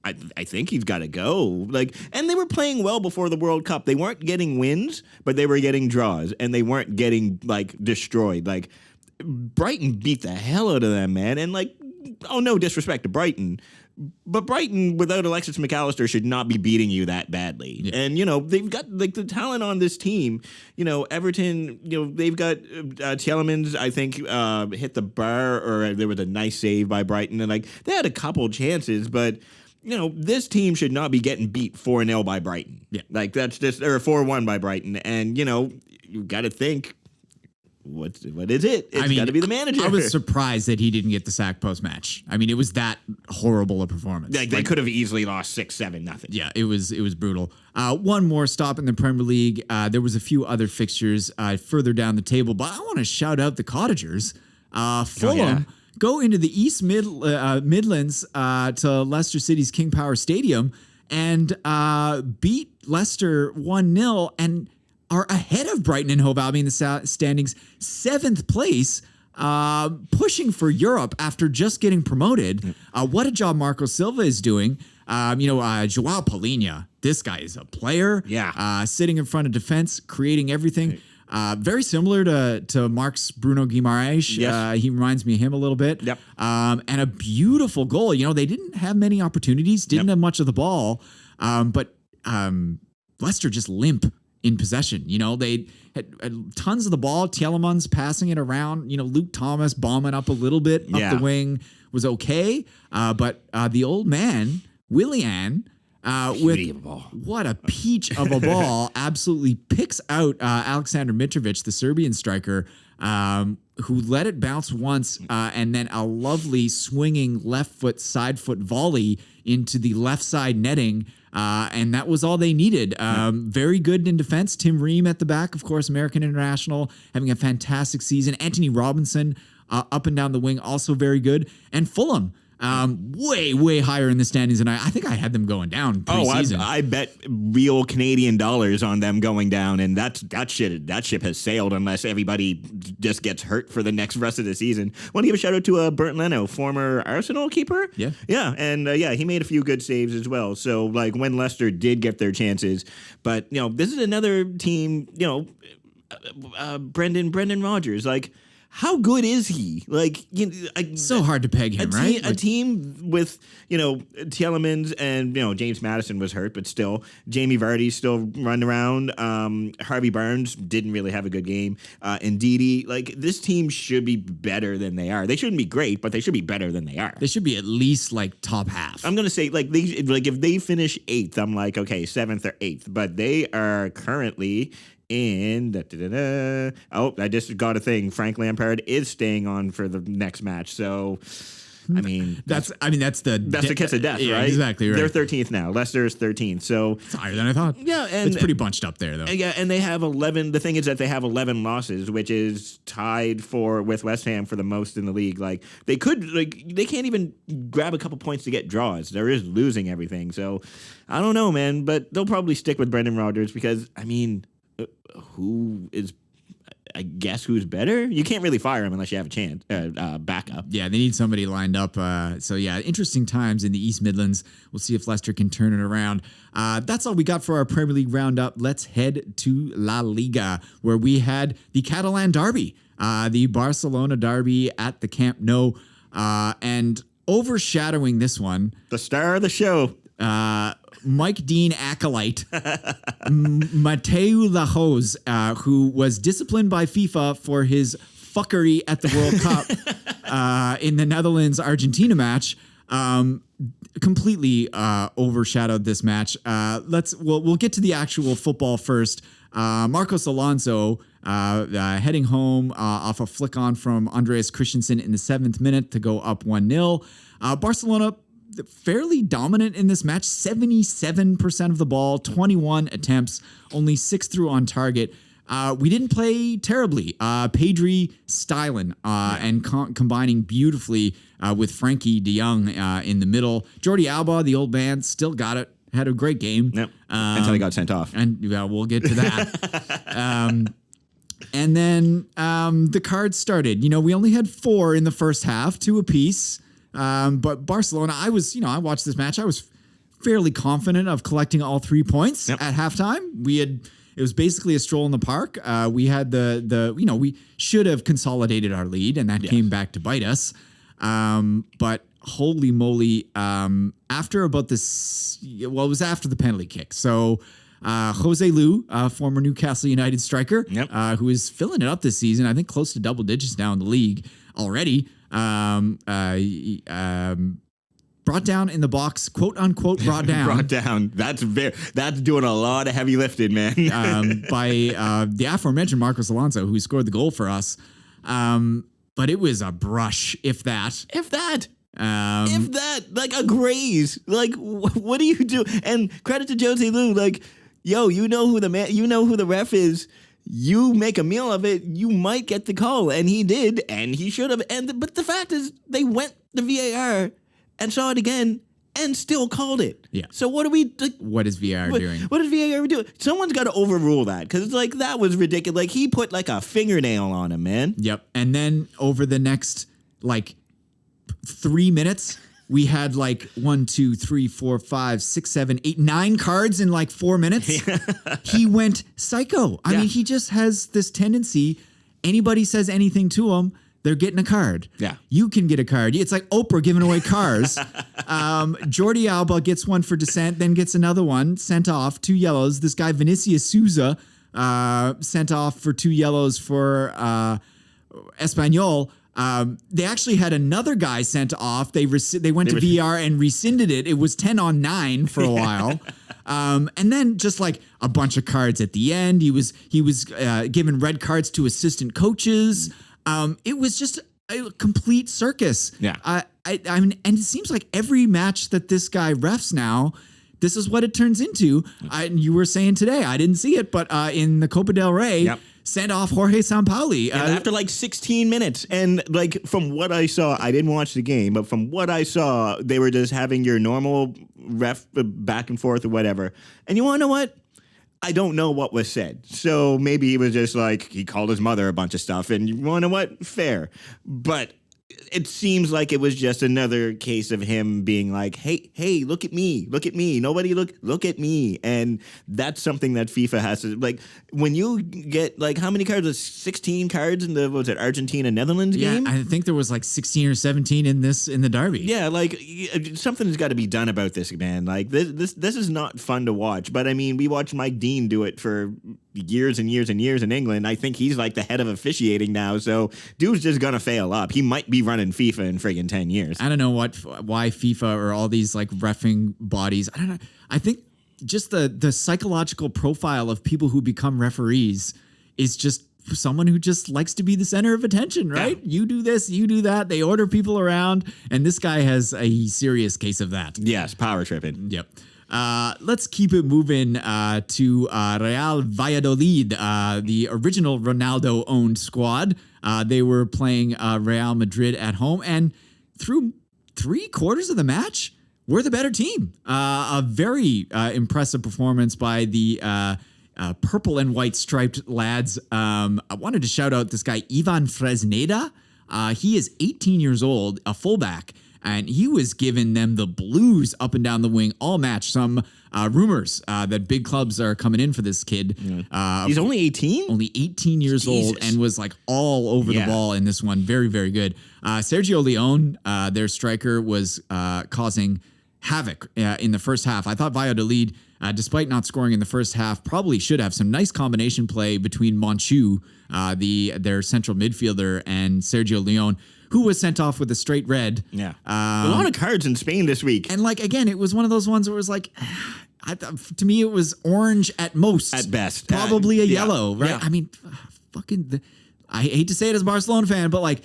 I think he's got to go. Like, and they were playing well before the World Cup. They weren't getting wins, but they were getting draws, and they weren't getting like destroyed. Like, Brighton beat the hell out of them, man. And like, oh, no disrespect to Brighton, but Brighton without Alexis McAllister should not be beating you that badly. Yeah. And, they've got like the talent on this team. Everton, they've got Tielemans, I think, hit the bar, or there was a nice save by Brighton. And like, they had a couple chances, but this team should not be getting beat 4-0 by Brighton. Yeah. Like, that's just, or 4-1 by Brighton. And, you got to think, what is it? It's got to be the manager. I was surprised that he didn't get the sack post-match. I mean, it was that horrible a performance. Like, they could have easily lost 6-7-0. Yeah, it was brutal. One more stop in the Premier League. There was a few other fixtures further down the table, but I want to shout out the Cottagers. Fulham go into the East Midlands to Leicester City's King Power Stadium and beat Leicester 1-0 and are ahead of Brighton and Hove Albion in the standings, 7th place, pushing for Europe after just getting promoted. What a job Marco Silva is doing. Joao Palhinha, this guy is a player. Yeah. Sitting in front of defense, creating everything. Very similar to Mark's Bruno Guimaraes. Yes. He reminds me of him a little bit. Yep. And a beautiful goal. They didn't have many opportunities, didn't have much of the ball, but Leicester just limp in possession. They had tons of the ball. Tielemans passing it around. Luke Thomas bombing up a little bit up the wing was okay. But the old man, Willian, what a peach of a ball, absolutely picks out Aleksandar Mitrovic, the Serbian striker, who let it bounce once and then a lovely swinging left foot, side foot volley into the left side netting. And that was all they needed. Very good in defense. Tim Ream at the back, of course, American international, having a fantastic season. Anthony Robinson up and down the wing, also very good. And Fulham, way higher in the standings than I think I had them going down pre-season. I bet real Canadian dollars on them going down, and that ship has sailed unless everybody just gets hurt for the next rest of the season. Want to give a shout out to Bernd Leno, former Arsenal keeper. Yeah, and he made a few good saves as well. So like when Leicester did get their chances, but this is another team. Brendan Rodgers, like. How good is he? Like, so hard to peg him, right? A team with, Tielemans and, James Maddison was hurt, but still, Jamie Vardy still running around. Harvey Barnes didn't really have a good game. Ndidi, like, this team should be better than they are. They shouldn't be great, but they should be better than they are. They should be at least, like, top half. I'm going to say, if they finish 8th, I'm like, okay, 7th or 8th. But they are currently I just got a thing. Frank Lampard is staying on for the next match. So, that's the kiss of death, right? Exactly right. They're 13th now. Leicester is 13th. So it's higher than I thought. Yeah, and it's pretty bunched up there, though. Yeah, and they have 11. The thing is that they have 11 losses, which is tied with West Ham for the most in the league. Like they can't even grab a couple points to get draws. They're just losing everything. So I don't know, man. But they'll probably stick with Brendan Rodgers because who is I guess who's better? You can't really fire him unless you have a chance, backup. Yeah, they need somebody lined up. So yeah, interesting times in the East Midlands. We'll see if Leicester can turn it around. That's all we got for our Premier League roundup. Let's head to La Liga, where we had the Catalan Derby, the Barcelona Derby at the Camp Nou, and overshadowing this one, the star of the show, Mike Dean acolyte, Mateu Lahoz, who was disciplined by FIFA for his fuckery at the World Cup in the Netherlands-Argentina match, completely overshadowed this match. We'll get to the actual football first. Marcos Alonso heading home off a flick on from Andreas Christensen in the 7th minute to go up 1-0. Barcelona fairly dominant in this match, 77% of the ball, 21 attempts, only 6 through on target. We didn't play terribly. Pedri styling and combining beautifully with Frankie de Jong in the middle. Jordi Alba, the old man, still got it. Had a great game. Yep. Until he got sent off. And we'll get to that. And then the cards started. We only had 4 in the first half, 2 apiece. But Barcelona, I watched this match. I was fairly confident of collecting all 3 points at halftime. It was basically a stroll in the park. We had we should have consolidated our lead, and that came back to bite us. But holy moly, after about this, it was after the penalty kick. So Jose Lu, former Newcastle United striker, who is filling it up this season, I think close to double digits now in the league already. Brought down in the box, quote unquote, brought down. Brought down. That's doing a lot of heavy lifting, man. By the aforementioned Marcos Alonso, who scored the goal for us. But it was a brush, if that. If that, like a graze. Like, what do you do? And credit to Jose Lu, like, yo, you know who the ref is. You make a meal of it, you might get the call. And he did, and he should have. But the fact is, they went to VAR and saw it again and still called it. Yeah. So what are we... what is VAR doing? What is VAR doing? Someone's got to overrule that, because it's like, that was ridiculous. Like, he put like a fingernail on him, man. Yep. And then over the next, 3 minutes... We had 1, 2, 3, 4, 5, 6, 7, 8, 9 cards in 4 minutes. He went psycho. I mean, he just has this tendency. Anybody says anything to him, they're getting a card. Yeah. You can get a card. It's like Oprah giving away cars. Jordi Alba gets one for dissent, then gets another one, sent off, 2 yellows. This guy, Vinicius Souza, sent off for 2 yellows for Espanyol. They actually had another guy sent off. They went to VR and rescinded it. It was 10-on-9 for a while. And then just a bunch of cards at the end. He was giving red cards to assistant coaches. It was just a complete circus. Yeah. I mean, and it seems like every match that this guy refs now, this is what it turns into. You were saying today, I didn't see it, but in the Copa del Rey, sent off Jorge Sampaoli. After 16 minutes. And from what I saw, I didn't watch the game, but from what I saw, they were just having your normal ref back and forth or whatever. And you want to know what? I don't know what was said. So maybe it was just he called his mother a bunch of stuff. And you want to know what? Fair. But it seems like it was just another case of him being like, hey, look at me. Nobody look at me. And that's something that FIFA has to, when you get, how many cards? 16 cards in the, Argentina-Netherlands game? Yeah, I think there was 16 or 17 in the Derby. Yeah, something's got to be done about this, man. This is not fun to watch. But, I mean, we watched Mike Dean do it for years and years and years in England. I think he's the head of officiating now. So, dude's just going to fail up. He might be running FIFA in friggin' 10 years. I don't know why FIFA or all these reffing bodies, I don't know. I think just the psychological profile of people who become referees is just someone who just likes to be the center of attention, right? Yeah. You do this, you do that. They order people around, and this guy has a serious case of that. Yes, power tripping. Yep. Let's keep it moving to Real Valladolid, the original Ronaldo-owned squad. They were playing Real Madrid at home, and through 3/4 of the match, we're the better team. A very impressive performance by the purple and white striped lads. I wanted to shout out this guy, Ivan Fresneda. He is 18 years old, a fullback, and he was giving them the blues up and down the wing all match. Some rumors that big clubs are coming in for this kid. He's only 18? Only 18 years old and was like all over the ball in this one. Very, very good. Sergio Leone, their striker, was causing havoc in the first half. I thought Valladolid, despite not scoring in the first half, probably should have some nice combination play between Monchu, their central midfielder, and Sergio Leone, who was sent off with a straight red. Yeah. A lot of cards in Spain this week. And like, again, it was one of those ones where it was like, to me, it was orange at most. At best. Probably a yellow, right? Yeah. I mean, I hate to say it as a Barcelona fan, but like,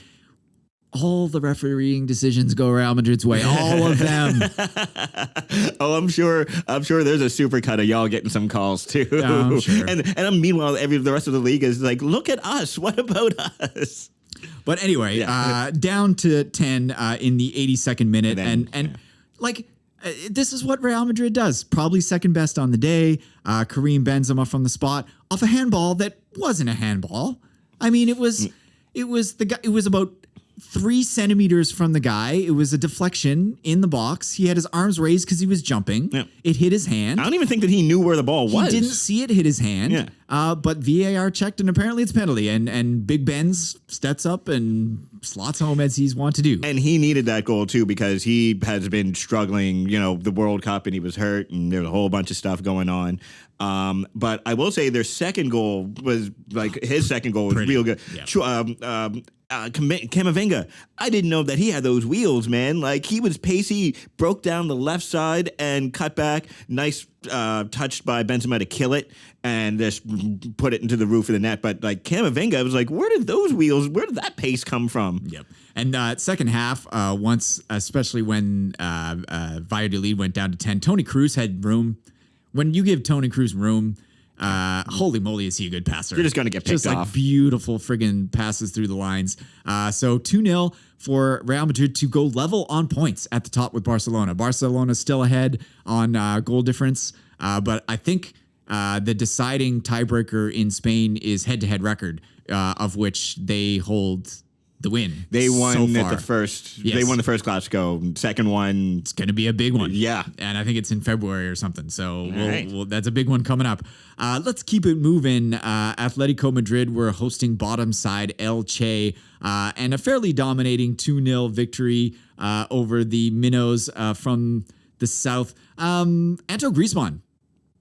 all the refereeing decisions go Real Madrid's way. All of them. Oh, I'm sure there's a super cut of y'all getting some calls too. I'm sure. And meanwhile, the rest of the league is like, look at us. What about us? But anyway, down to 10 in the 82nd minute. And this is what Real Madrid does. Probably second best on the day. Karim Benzema from the spot off a handball that wasn't a handball. I mean, it was about 3 centimeters from the guy. It was a deflection in the box. He had his arms raised because he was jumping. Yeah. It hit his hand. I don't even think that he knew where the ball was. He didn't see it hit his hand. Yeah. But VAR checked, and apparently it's penalty. And Big Benz steps up and slots home as he's wont to do. And he needed that goal too because he has been struggling, the World Cup, and he was hurt, and there's a whole bunch of stuff going on. But I will say their second goal was his second goal was real good. Yeah. Camavinga, I didn't know that he had those wheels, man. Like, he was pacey, broke down the left side and cut back. Nice touch by Benzema to kill it and just put it into the roof of the net. But like Camavinga, I was like, where did that pace come from? Yep. And second half, especially when Valladolid went down to 10, Toni Kroos had room. When you give Toni Kroos room, holy moly, is he a good passer. You're just going to get picked off. Beautiful friggin' passes through the lines. So 2-0 for Real Madrid to go level on points at the top with Barcelona. Barcelona still ahead on goal difference. But I think the deciding tiebreaker in Spain is head-to-head record, of which they hold the win. They won so at the first. Yes. They won the first Clasico. Second one, it's going to be a big one. Yeah, and I think it's in February or something. So that's a big one coming up. Let's keep it moving. Atletico Madrid were hosting bottom side Elche, and a fairly dominating 2-0 victory over the Minnows from the south. Anto Griezmann,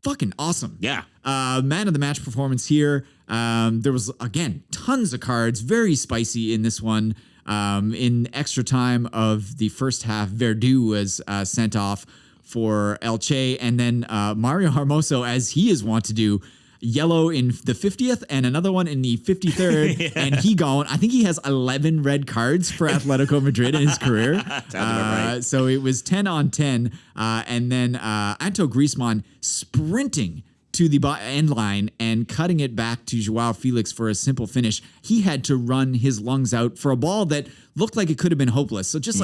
fucking awesome. Yeah. Man of the match performance here. There was, again, tons of cards, very spicy in this one. In extra time of the first half, Verdu was sent off for Elche, and then Mario Hermoso, as he is wont to do, yellow in the 50th and another one in the 53rd, yeah. And he gone. I think he has 11 red cards for Atletico Madrid in his career. Sounds about right. So it was 10 on 10, and then Anto Griezmann sprinting to the end line and cutting it back to Joao Felix for a simple finish. He had to run his lungs out for a ball that looked like it could have been hopeless. So just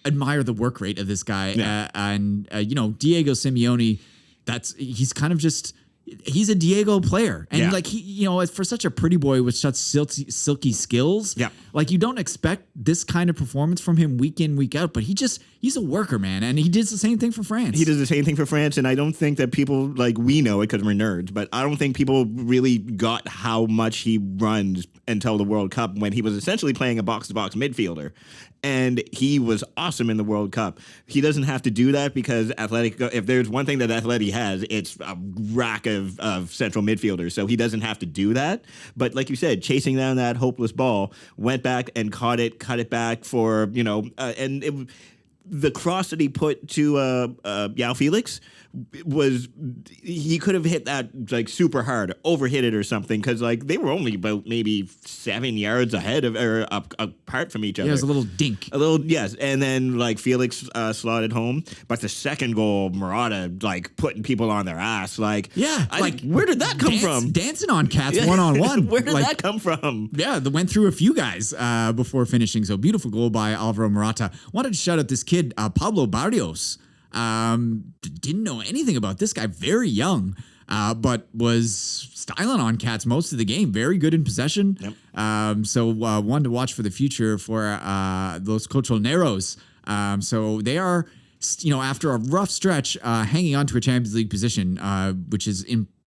admire the work rate of this guy. Yeah. Diego Simeone, he's kind of just... He's a Diego player. And he, for such a pretty boy with such silky skills, you don't expect this kind of performance from him week in, week out, but he's a worker, man. And he does the same thing for France. He does the same thing for France. And I don't think that people, we know it because we're nerds, but I don't think people really got how much he runs until the World Cup when he was essentially playing a box-to-box midfielder. And he was awesome in the World Cup. He doesn't have to do that because Atletico, if there's one thing that Atleti has, it's a rack of central midfielders. So he doesn't have to do that. But like you said, chasing down that hopeless ball, went back and cut it back for, the cross that he put to Joao Felix was, he could have hit that super hard, overhit it or something, because they were only about maybe 7 yards ahead of or apart from each other. It was a little dink. Yes, and then Felix slotted home, but the second goal, Morata putting people on their ass. Where did that come from? Dancing on cats one-on-one. Where did that come from? Yeah, they went through a few guys before finishing. So beautiful goal by Alvaro Morata. Wanted to shout out this kid, Pablo Barrios. Didn't know anything about this guy, very young. but was styling on Cats most of the game. Very good in possession. Yep. So one to watch for the future for those Colchoneros. So they are, after a rough stretch, hanging on to a Champions League position, which is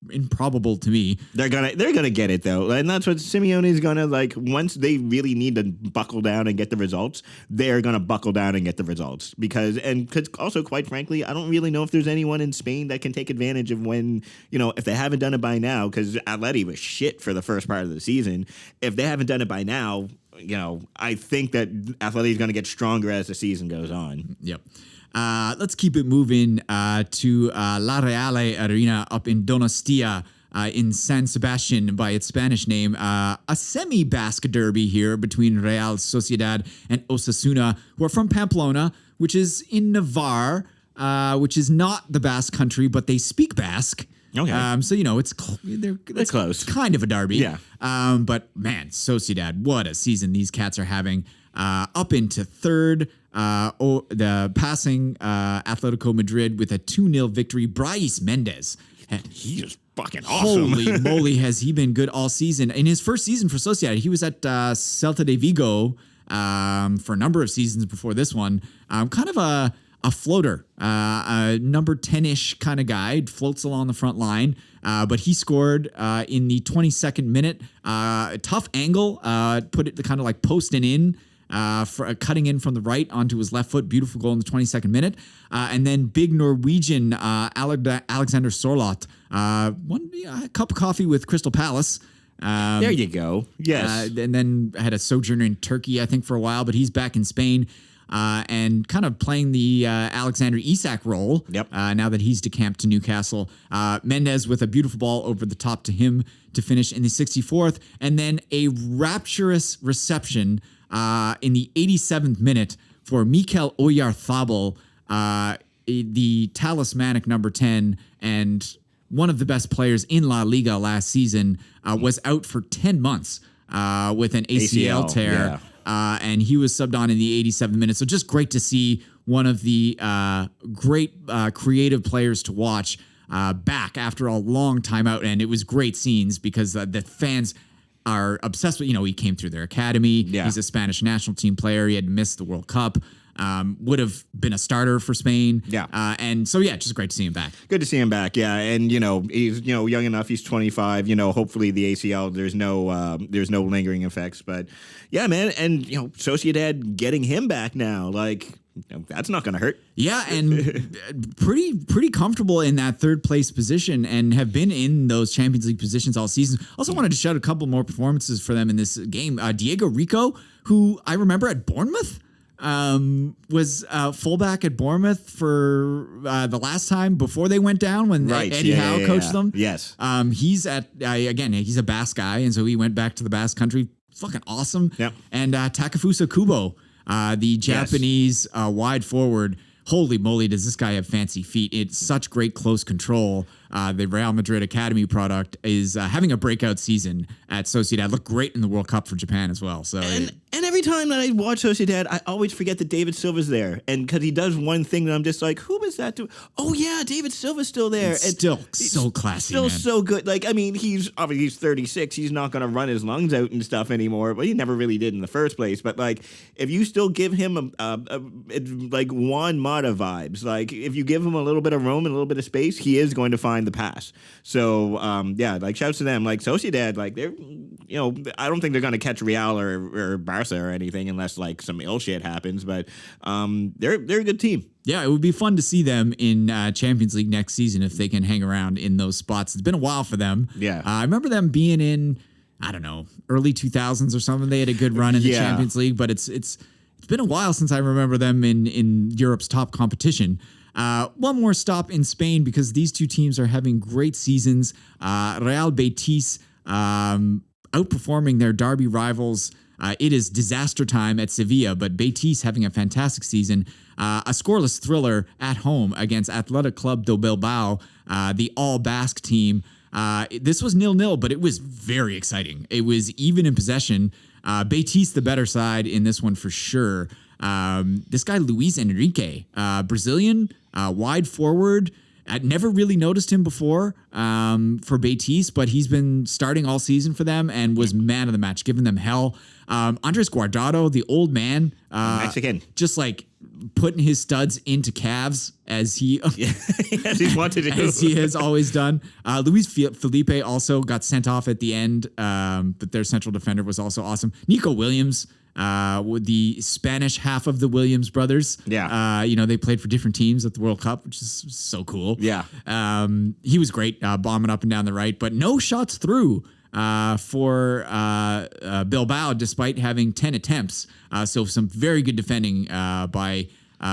improbable to me. They're gonna get it though, and that's what Simeone is gonna like. Once they really need to buckle down and get the results, they're gonna buckle down and get the results because also, quite frankly, I don't really know if there's anyone in Spain that can take advantage of when if they haven't done it by now, because Atleti was shit for the first part of the season. If they haven't done it by now, I think that Atleti is gonna get stronger as the season goes on. Yep. Let's keep it moving to La Reale Arena up in Donostia in San Sebastian by its Spanish name. A semi-Basque derby here between Real Sociedad and Osasuna, who are from Pamplona, which is in Navarre, which is not the Basque country, but they speak Basque. Okay. So it's they're close. It's kind of a derby. Yeah. But man, Sociedad, what a season these Cats are having. Up into third. The passing Atletico Madrid with a 2-0 victory. Brais Mendes. He is fucking awesome. Holy moly, has he been good all season. In his first season for Sociedad, he was at Celta de Vigo for a number of seasons before this one. Kind of a floater, a number 10-ish kind of guy, floats along the front line. But he scored in the 22nd minute. Tough angle, put it kind of like posting in. For cutting in from the right onto his left foot. Beautiful goal in the 22nd minute. And then big Norwegian Alexander Sorloth. A cup of coffee with Crystal Palace. There you go. Yes. And then had a sojourner in Turkey, I think, for a while. But he's back in Spain and kind of playing the Alexander Isak role. Yep. Now that he's decamped to Newcastle. Mendes with a beautiful ball over the top to him to finish in the 64th. And then a rapturous reception in the 87th minute for Mikel Oyarzabal, the talismanic number 10 and one of the best players in La Liga last season, was out for 10 months with an ACL tear. Yeah. And he was subbed on in the 87th minute. So just great to see one of the great creative players to watch back after a long time out. And it was great scenes because the fans are obsessed with, he came through their academy. Yeah. He's a Spanish national team player. He had missed the World Cup. Would have been a starter for Spain. Yeah. And so, just great to see him back. Good to see him back. Yeah. And, he's, young enough. He's 25, hopefully the ACL, there's no lingering effects, but yeah, man. And, Sociedad getting him back now, that's not going to hurt. Yeah, and pretty comfortable in that third place position and have been in those Champions League positions all season. Also wanted to shout a couple more performances for them in this game. Diego Rico, who I remember at Bournemouth, was fullback at Bournemouth for the last time before they went down when Eddie Howe coached them. Yes. He's he's a Basque guy, and so he went back to the Basque country. Fucking awesome. Yep. And Takefusa Kubo, the Japanese wide forward. Holy moly, does this guy have fancy feet. It's such great close control. The Real Madrid Academy product is having a breakout season at Sociedad. Looked great in the World Cup for Japan as well. So and every time that I watch Sociedad, I always forget that David Silva's there. And because he does one thing that I'm just like, who was that? Oh, yeah, David Silva's still there. And still so classy, still man. So good. He's 36. He's not going to run his lungs out and stuff anymore. But he never really did in the first place. But, if you still give him Juan Mata vibes, if you give him a little bit of room and a little bit of space, he is going to find the pass. So, shouts to them. Sociedad, they're, I don't think they're going to catch Real or Barça or anything unless some ill shit happens. But they're a good team. Yeah, it would be fun to see them in Champions League next season if they can hang around in those spots. It's been a while for them. Yeah. I remember them being in, I don't know, early 2000s or something. They had a good run in the Champions League, but it's been a while since I remember them in Europe's top competition. One more stop in Spain because these two teams are having great seasons. Real Betis outperforming their derby rivals. It is disaster time at Sevilla, but Betis having a fantastic season. A scoreless thriller at home against Athletic Club de Bilbao, the all-Basque team. This was 0-0, but it was very exciting. It was even in possession. Betis the better side in this one for sure. This guy, Luis Enrique, Brazilian, wide forward. I'd never really noticed him before. for Betis, but he's been starting all season for them and was man of the match, giving them hell. Andres Guardado, the old man, Mexican, just like putting his studs into calves as he as he's wanted to do, as he has always done. Luis Felipe also got sent off at the end, but their central defender was also awesome. Nico Williams, with the Spanish half of the Williams brothers. Yeah. They played for different teams at the World Cup, which is so cool. Yeah. He was great, bombing up and down the right, but no shots through for Bilbao, despite having 10 attempts. So some very good defending by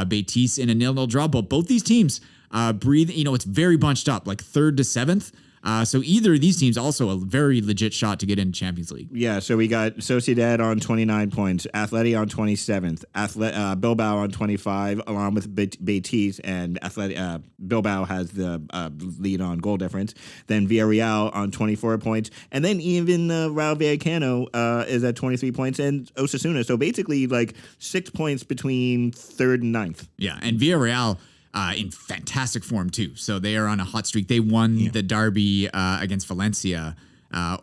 Betis in a 0-0 draw. But both these teams breathe, it's very bunched up, like 3rd to 7th. So either of these teams also a very legit shot to get into Champions League. Yeah, so we got Sociedad on 29 points, Atleti on 27th, Bilbao on 25, along with Betis, and Bilbao has the lead on goal difference. Then Villarreal on 24 points, and then even Rayo Vallecano is at 23 points, and Osasuna. So basically, like 6 points between 3rd and 9th. Yeah, and Villarreal in fantastic form too. So they are on a hot streak. They won the derby against Valencia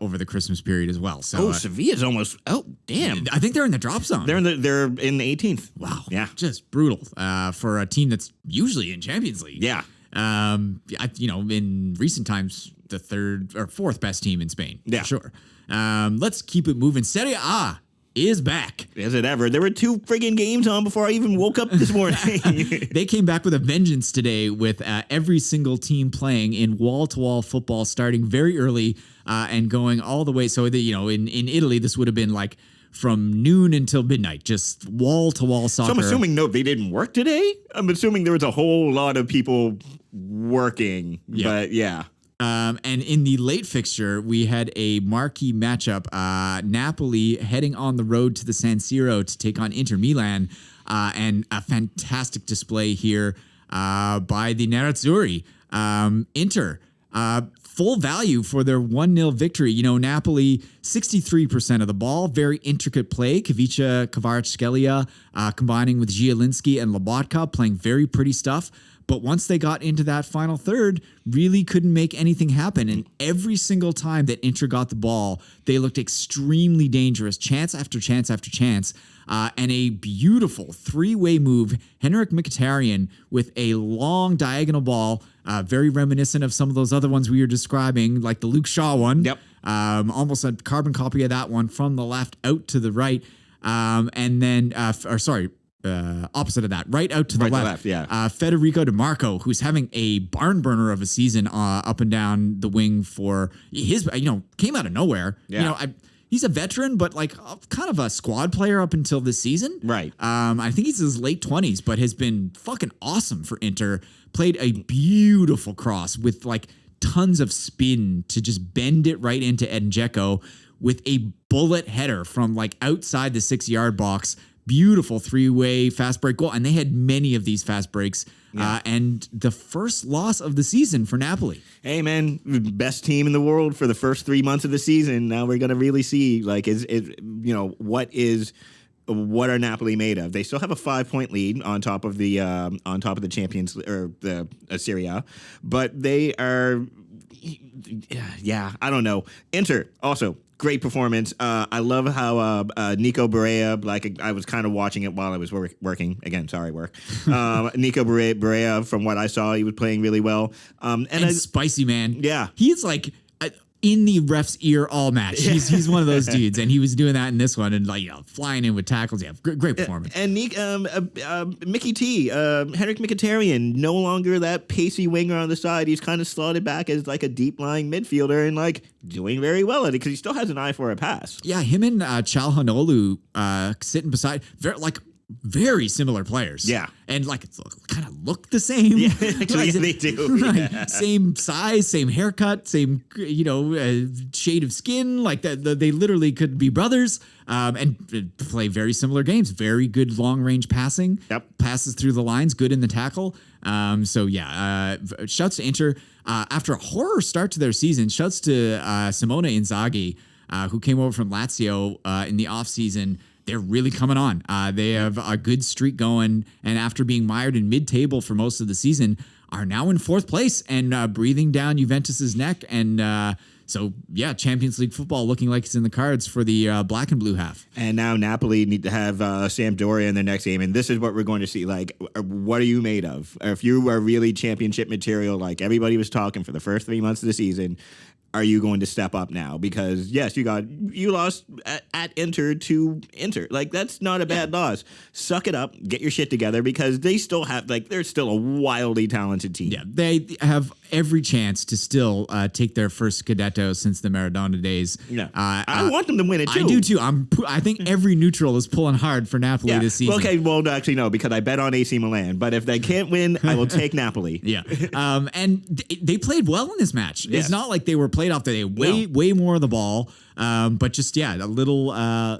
over the Christmas period as well. So Sevilla's almost. Oh, damn! I think they're in the drop zone. They're in the 18th. Wow. Yeah, just brutal for a team that's usually in Champions League. Yeah. In recent times, the 3rd or 4th best team in Spain. Yeah, for sure. Let's keep it moving. Serie A is back. Is it ever? There were 2 friggin' games on before I even woke up this morning. They came back with a vengeance today with every single team playing in wall-to-wall football starting very early and going all the way. So, in Italy, this would have been like from noon until midnight, just wall-to-wall soccer. So I'm assuming, they didn't work today? I'm assuming there was a whole lot of people working, but yeah. And in the late fixture, we had a marquee matchup. Napoli heading on the road to the San Siro to take on Inter Milan, and a fantastic display here by the Nerazzurri. Inter, full value for their 1-0 victory. Napoli, 63% of the ball, very intricate play. Kavica Kvaratskhelia combining with Zielinski and Lobotka, playing very pretty stuff. But once they got into that final third, really couldn't make anything happen. And every single time that Inter got the ball, they looked extremely dangerous, chance after chance after chance. And a beautiful 3-way move, Henrik Mkhitaryan with a long diagonal ball, very reminiscent of some of those other ones we were describing, like the Luke Shaw one. Yep. Almost a carbon copy of that one from the left out to the right. And then, opposite of that, right out to the left. Federico DiMarco, who's having a barn burner of a season up and down the wing for his, came out of nowhere. Yeah. He's a veteran, but like kind of a squad player up until this season. Right. I think he's in his late 20s, but has been fucking awesome for Inter. Played a beautiful cross with like tons of spin to just bend it right into Edin Dzeko with a bullet header from like outside the 6-yard box. Beautiful 3-way fast break goal. And they had many of these fast breaks. And the first loss of the season for Napoli. Hey, man, best team in the world for the first 3 months of the season. Now we're going to really see, like, what are Napoli made of? They still have a 5-point lead on top of the Champions or the Serie A, but they are, I don't know. Inter also. Great performance. I love how Nico Barea, like I was kind of watching it while I was working. Again, sorry, work. Nico Barea, from what I saw, he was playing really well. And spicy, man. Yeah. He's like in the ref's ear all match. He's one of those dudes, and he was doing that in this one, and like flying in with tackles. Yeah, great performance. And Mickey T, Henrik Mkhitaryan, no longer that pacey winger on the side. He's kind of slotted back as like a deep lying midfielder and like doing very well at it because he still has an eye for a pass. Yeah, him and Çalhanoğlu sitting beside very similar players. Yeah. And like kind of look the same. Yeah, actually they do. Right. Yeah. Same size, same haircut, same shade of skin. Like they literally could be brothers. And play very similar games. Very good long range passing. Yep. Passes through the lines, good in the tackle. Shouts to Inter. After a horror start to their season, shouts to Simone Inzaghi, who came over from Lazio in the offseason. They're really coming on. They have a good streak going, and after being mired in mid-table for most of the season, are now in fourth place and breathing down Juventus's neck. And so, yeah, Champions League football looking like it's in the cards for the black and blue half. And now Napoli need to have Sampdoria in their next game. And this is what we're going to see. Like, what are you made of? If you are really championship material, like everybody was talking for the first 3 months of the season, are you going to step up now? Because, yes, you lost at Inter to Inter. Like, that's not a bad loss. Suck it up. Get your shit together because they still have, like, they're still a wildly talented team. Yeah, they have every chance to still take their first Scudetto since the Maradona days. Yeah, I want them to win it, too. I do, too. I think every neutral is pulling hard for Napoli this season. Okay, well, actually, no, because I bet on AC Milan. But if they can't win, I will take Napoli. Yeah. And they played well in this match. Yes. It's not like they were played off the day. Way more of the ball. But just, a little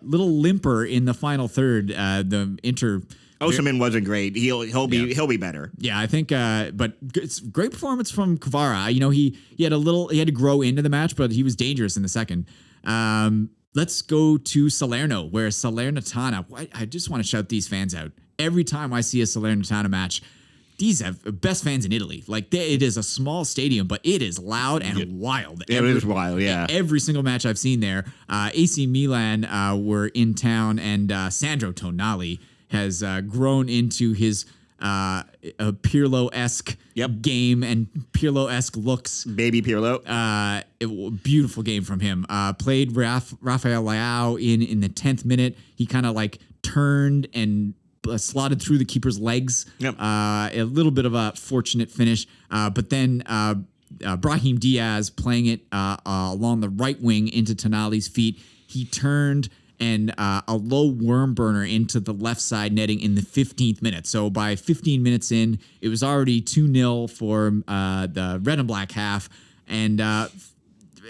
limper in the final third. The Inter... Osimhen wasn't great. He'll be better. Yeah, I think. But it's great performance from Kvara. He had to grow into the match, but he was dangerous in the second. Let's go to Salerno, where Salernitana. I just want to shout these fans out every time I see a Salernitana match. These have best fans in Italy. Like it is a small stadium, but it is loud and wild. It is wild, yeah. Every single match I've seen there. AC Milan were in town, and Sandro Tonali has grown into his Pirlo-esque game and Pirlo-esque looks. Baby Pirlo. Beautiful game from him. Played Rafael Leao in the 10th minute. He kind of like turned and slotted through the keeper's legs. Yep. A little bit of a fortunate finish. But then Brahim Diaz playing it along the right wing into Tonali's feet. He turned and a low worm burner into the left side netting in the 15th minute. So by 15 minutes in, it was already 2-0 for the red and black half. And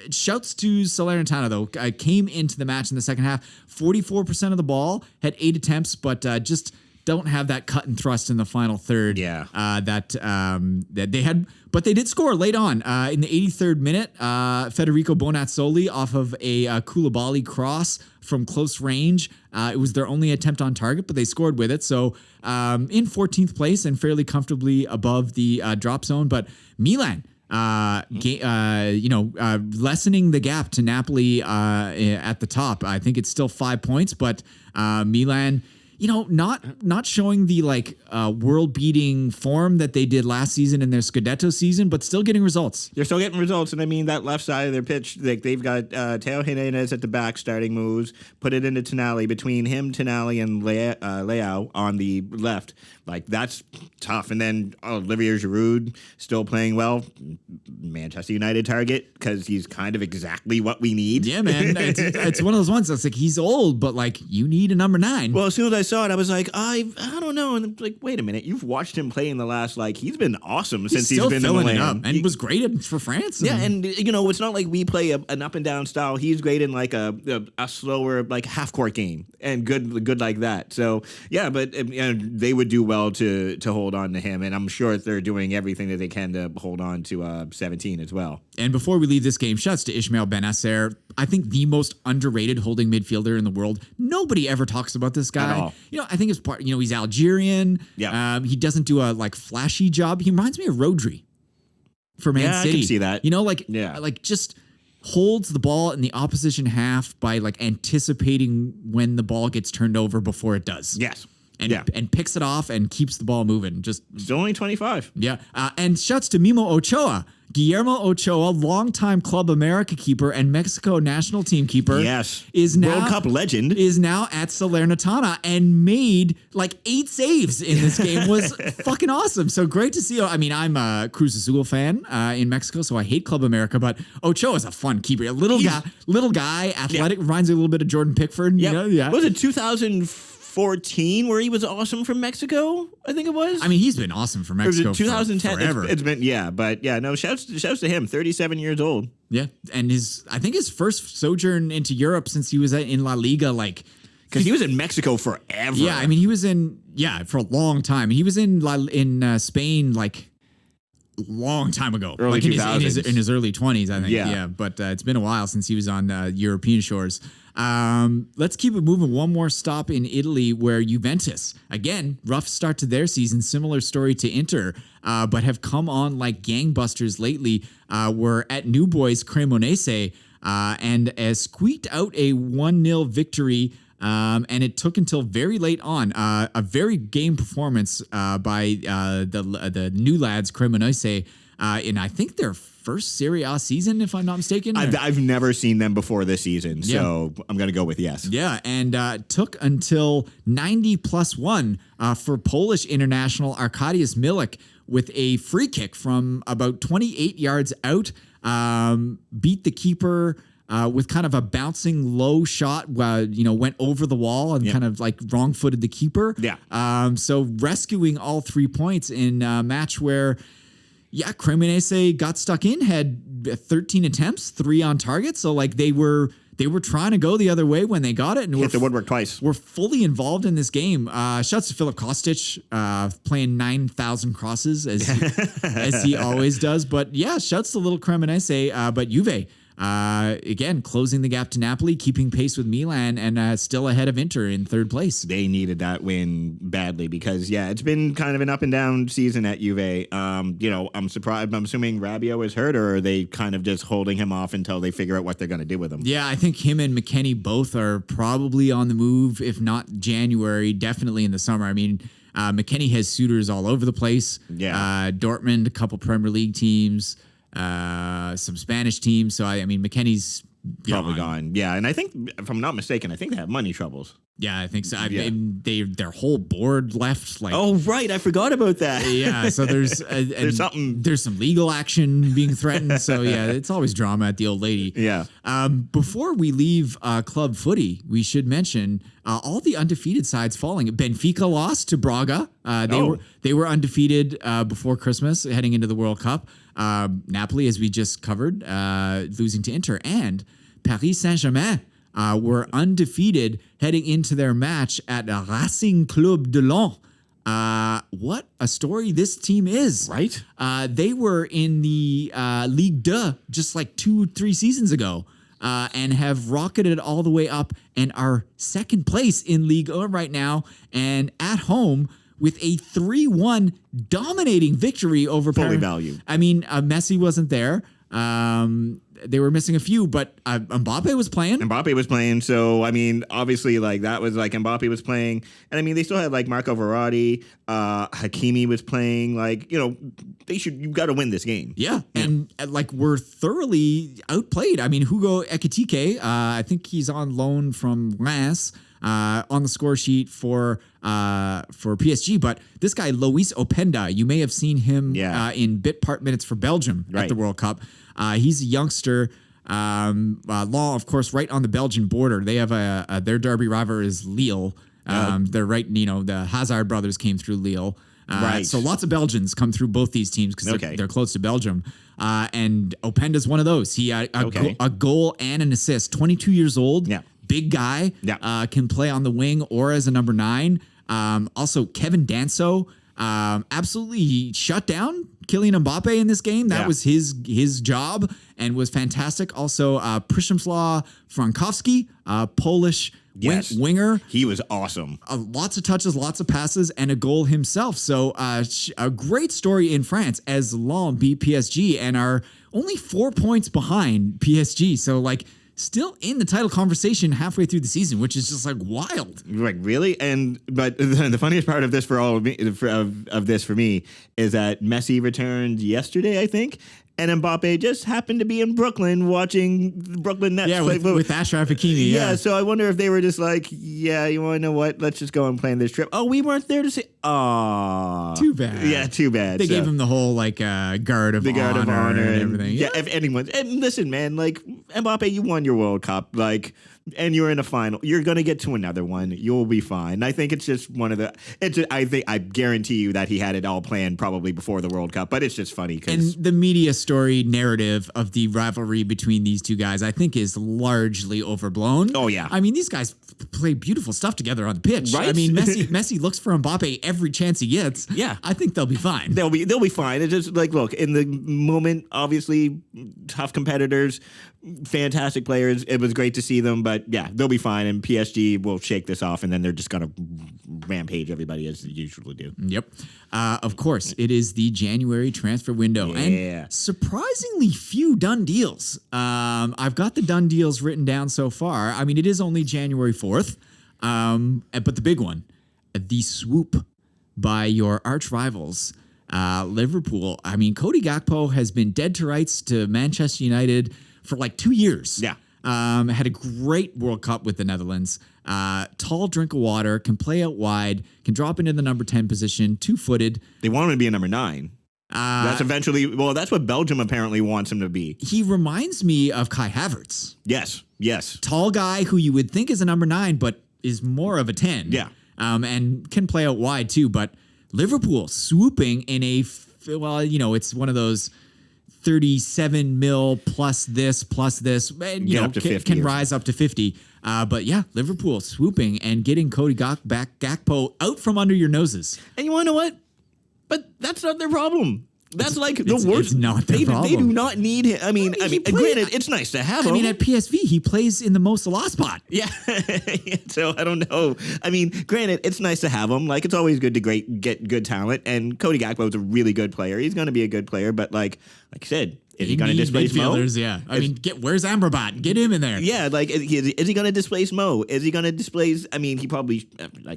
shouts to Salernitana, though. Came into the match in the second half, 44% of the ball, had 8 attempts, but just don't have that cut and thrust in the final third. Yeah. That they had, but they did score late on in the 83rd minute. Federico Bonazzoli off of a Koulibaly cross from close range. It was their only attempt on target, but they scored with it. So in 14th place and fairly comfortably above the drop zone. But Milan, lessening the gap to Napoli at the top. I think it's still 5 points, but Milan, not showing the world-beating form that they did last season in their Scudetto season, but still getting results. They're still getting results, and I mean that left side of their pitch, they've got Teo Jimenez at the back starting moves, put it into Tonali, between him, Tonali, and Leao on the left. Like, that's tough. And then Olivier Giroud still playing well. Manchester United target, because he's kind of exactly what we need. Yeah, man. It's one of those ones that's like, he's old, but you need a number 9. Well, as soon as I saw it, I was like, I don't know. And I'm like, wait a minute. You've watched him play in the last, he's been awesome since he's been in Milan. Up and was great for France. Yeah, and it's not like we play an up and down style. He's great in a slower half court game and good like that. So yeah, but they would do well to hold on to him, and I'm sure they're doing everything that they can to hold on to 17 as well. And before we leave this game, shouts to Ismail Benacer. I think the most underrated holding midfielder in the world. Nobody ever talks about this guy. At all. I think it's part. He's Algerian. Yeah. He doesn't do a flashy job. He reminds me of Rodri for Man City. I can see that. Just holds the ball in the opposition half by anticipating when the ball gets turned over before it does. Yes. And picks it off and keeps the ball moving. Still only 25. Yeah. And shouts to Mimo Ochoa. Guillermo Ochoa, longtime Club America keeper and Mexico national team keeper. Yes. Is now World Cup legend. Is now at Salernitana and made 8 saves in this game. Was fucking awesome. So great to see. I mean, I'm a Cruz Azul fan in Mexico, so I hate Club America, but Ochoa is a fun keeper. A little guy, athletic, reminds me a little bit of Jordan Pickford. Yeah. Was it 2014 where he was awesome from Mexico? I think it was. I mean, he's been awesome for Mexico. 2010. Forever. It's been shouts to him. 37 years old. Yeah, and I think his first sojourn into Europe since he was in La Liga, because he was in Mexico forever. Yeah, I mean, he was for a long time. He was in Spain long time ago, Early like in his early 20s, I think. Yeah. But it's been a while since he was on European shores. Let's keep it moving. One more stop in Italy, where Juventus, again, rough start to their season, similar story to Inter, but have come on like gangbusters lately. We're at New Boys Cremonese and squeaked out a 1-0 victory. And it took until very late on. A very game performance by the new lads Cremonese in I think their first Serie A season, if I'm not mistaken. I've never seen them before this season, so I'm going to go with yes. Yeah, and took until 90+1 for Polish international Arkadiusz Milik with a free kick from about 28 yards out. Beat the keeper with kind of a bouncing low shot, went over the wall and kind of like wrong-footed the keeper. Yeah. So rescuing all 3 points in a match where, Cremonese got stuck in, had 13 attempts, 3 on target. So like they were trying to go the other way when they got it, and hit the woodwork twice. We're fully involved in this game. Shouts to Filip Kostic, playing 9,000 crosses as he always does. But yeah, shouts to little Cremonese. But Juve, again, closing the gap to Napoli, keeping pace with Milan, and still ahead of Inter in third place. They needed that win badly because, it's been kind of an up and down season at Juve. I'm surprised. I'm assuming Rabiot is hurt, or are they kind of just holding him off until they figure out what they're going to do with him? Yeah, I think him and McKennie both are probably on the move, if not January, definitely in the summer. I mean, McKennie has suitors all over the place. Yeah. Dortmund, a couple Premier League teams. Some Spanish teams. So I mean, McKennie's probably gone. Yeah, and I think, if I'm not mistaken, I think they have money troubles. Yeah, I think so. Their whole board left. Like, oh right, I forgot about that. Yeah, so there's some legal action being threatened. So yeah, it's always drama at the Old Lady. Yeah. Before we leave club footy, we should mention all the undefeated sides falling. Benfica lost to Braga. They were undefeated before Christmas, heading into the World Cup. Napoli, as we just covered, losing to Inter, and Paris Saint-Germain were undefeated heading into their match at Racing Club de Lens. What a story this team is. Right? They were in the Ligue 2 just like 2-3 seasons ago, and have rocketed all the way up and are second place in Ligue 1 right now, and at home with a 3-1 dominating victory over Fully valued. I mean, Messi wasn't there. They were missing a few, but Mbappe was playing. So, I mean, obviously, like, that was, like, Mbappe was playing. And, I mean, they still had, like, Marco Verratti. Hakimi was playing. Like, you've got to win this game. Yeah. And, like, we're thoroughly outplayed. I mean, Hugo Ekitike, I think he's on loan from Reims. On the score sheet for PSG, but this guy Loïs Openda, you may have seen him in bit part minutes for Belgium at the World Cup. He's a youngster. Law, of course, right on the Belgian border. They have their derby rival is Lille. They're right. The Hazard brothers came through Lille. So lots of Belgians come through both these teams because they're close to Belgium. And Openda's one of those. He had a goal and an assist. 22 years old. Yeah. Big guy, can play on the wing or as a number 9. Also, Kevin Danso, absolutely shut down Kylian Mbappe in this game. That was his job and was fantastic. Also, Przemysław Frankowski, Polish winger. He was awesome. Lots of touches, lots of passes, and a goal himself. So a great story in France as Lens beat PSG and are only 4 points behind PSG. So, like, still in the title conversation halfway through the season, which is just like wild. Like, really? But the funniest part of this for me is that Messi returned yesterday, I think, and Mbappe just happened to be in Brooklyn watching the Brooklyn Nets play with Ashraf Hakimi. Yeah, so I wonder if they were just like, you want to know what? Let's just go and plan this trip. Oh, we weren't there to see. Aw. Too bad. Yeah, too bad. They gave him the whole guard of honor and everything. Yeah, if anyone. And listen, man, like, Mbappe, you won your World Cup. Like, and you're in a final. You're going to get to another one. You'll be fine. I think it's just one of the. I guarantee you that he had it all planned probably before the World Cup. But it's just funny and the media story narrative of the rivalry between these two guys, I think, is largely overblown. Oh yeah, I mean, these guys play beautiful stuff together on the pitch. Right? I mean, Messi looks for Mbappe every chance he gets. Yeah, I think they'll be fine. They'll be fine. It's just like, look, in the moment, obviously tough competitors, fantastic players. It was great to see them, but yeah, they'll be fine. And PSG will shake this off, and then they're just gonna rampage everybody as they usually do. Yep. Of course, it is the January transfer window, and surprisingly few done deals. I've got the done deals written down so far. I mean, it is only January 4th, but the big one, the swoop by your arch rivals, Liverpool. I mean, Cody Gakpo has been dead to rights to Manchester United for like 2 years. Yeah. Had a great World Cup with the Netherlands. Tall drink of water, can play out wide, can drop into the number 10 position, 2-footed. They want him to be a number 9. That's that's what Belgium apparently wants him to be. He reminds me of Kai Havertz. Yes. Tall guy who you would think is a number 9, but is more of a 10. Yeah. And can play out wide too. But Liverpool swooping in it's one of those 37 mil plus this, and can rise up to 50. But yeah, Liverpool swooping and getting Cody Gakpo out from under your noses. And you want to know what? But that's not their problem. That's like the worst. It's not their problem. They do not need him. I mean, granted, it's nice to have him. I mean, at PSV, he plays in the Mo Salah spot. Yeah. So I don't know. I mean, granted, it's nice to have him. Like, it's always good to get good talent. And Cody Gakpo is a really good player. He's going to be a good player. But like I said, is he going to displace Mo? Yeah. I mean, where's Amrabat? Get him in there. Yeah. Like, is he going to displace Mo? Is he going to displace? I mean, he probably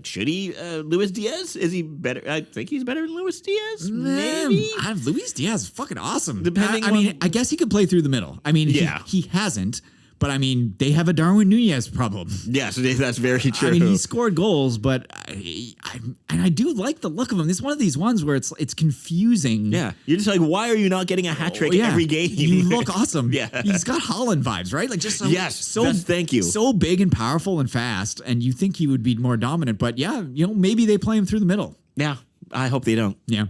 should he? Luis Diaz? Is he better? I think he's better than Luis Diaz. Maybe. Luis Diaz is fucking awesome. Depending. I mean, I guess he could play through the middle. I mean, he hasn't. But I mean, they have a Darwin Nunez problem. Yes, that's very true. I mean, he scored goals, but I do like the look of him. This is one of these ones where it's confusing. Yeah, you're just like, why are you not getting a hat trick every game? You look awesome. Yeah, he's got Haaland vibes, right? Like just thank you. So big and powerful and fast, and you think he would be more dominant, but yeah, maybe they play him through the middle. Yeah. I hope they don't. Yeah.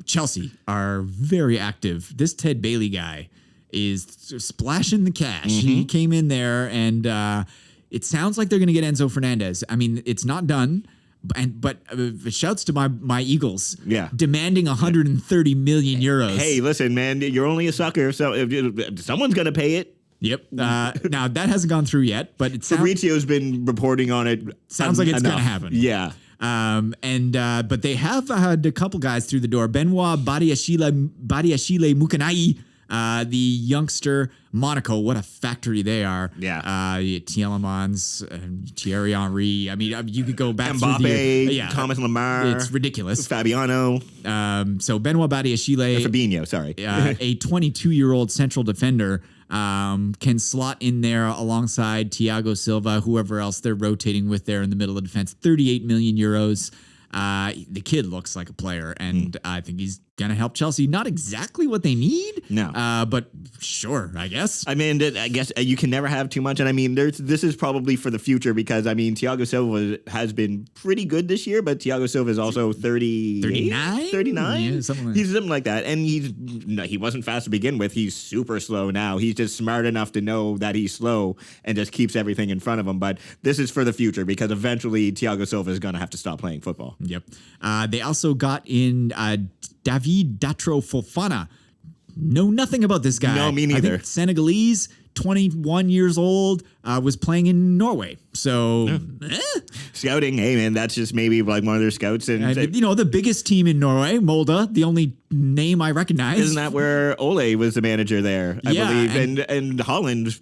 Chelsea are very active. This Ted Bailey guy is splashing the cash. Mm-hmm. He came in there, and it sounds like they're going to get Enzo Fernandez. I mean, it's not done, but shouts to my Eagles. Yeah, demanding 130 million euros. Hey, listen, man, you're only a sucker, so someone's going to pay it. Yep. Now that hasn't gone through yet, but Fabrizio's been reporting on it. Sounds like it's going to happen. Yeah. But they have had a couple guys through the door. Benoit Badiashile Mukanai. The youngster Monaco, what a factory they are. Yeah. Tielemans, Thierry Henry. I mean, you could go back Mbappe, Thomas Lemar. It's ridiculous. Fabiano. So Benoit Badiashile. Fabinho, sorry. A 22-year-old central defender can slot in there alongside Thiago Silva, whoever else they're rotating with there in the middle of defense. 38 million euros. The kid looks like a player, and I think he's going to help Chelsea. Not exactly what they need, but sure, I guess. I mean, I guess you can never have too much, and I mean, this is probably for the future because, I mean, Thiago Silva has been pretty good this year, but Thiago Silva is also 39? 39? Yeah, something like that, and he wasn't fast to begin with. He's super slow now. He's just smart enough to know that he's slow and just keeps everything in front of him, but this is for the future because eventually Thiago Silva is going to have to stop playing football. Yep. They also got in David Datro Fofana. Know nothing about this guy. No, me neither. I think Senegalese, 21 years old, was playing in Norway. So, Scouting, hey man, that's just maybe like one of their scouts. And the biggest team in Norway, Molde, the only name I recognize. Isn't that where Ole was the manager there, I believe? And Holland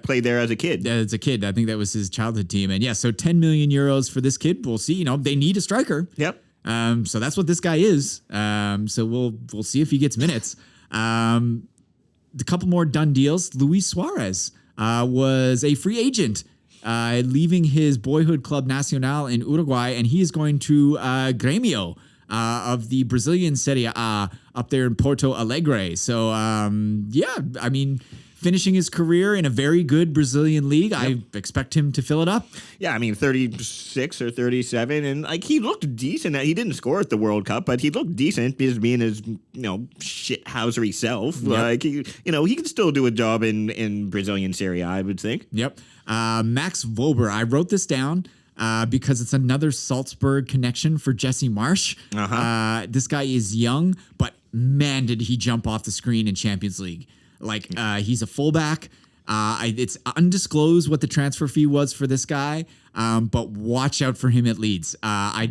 played there as a kid. As a kid, I think that was his childhood team. And so 10 million euros for this kid. We'll see. They need a striker. Yep. So that's what this guy is. So we'll see if he gets minutes. The couple more done deals. Luis Suarez was a free agent, leaving his boyhood club Nacional in Uruguay, and he is going to Grêmio of the Brazilian Serie A up there in Porto Alegre. So I mean, finishing his career in a very good Brazilian league. Yep. I expect him to fill it up. Yeah, I mean, 36 or 37, and like he looked decent. He didn't score at the World Cup, but he looked decent because being his shithousery self. Yep. Like he can still do a job in Brazilian Serie A, I would think. Yep. Max Wober. I wrote this down because it's another Salzburg connection for Jesse Marsch. This guy is young, but man, did he jump off the screen in Champions League. Like, he's a fullback. It's undisclosed what the transfer fee was for this guy, but watch out for him at Leeds. I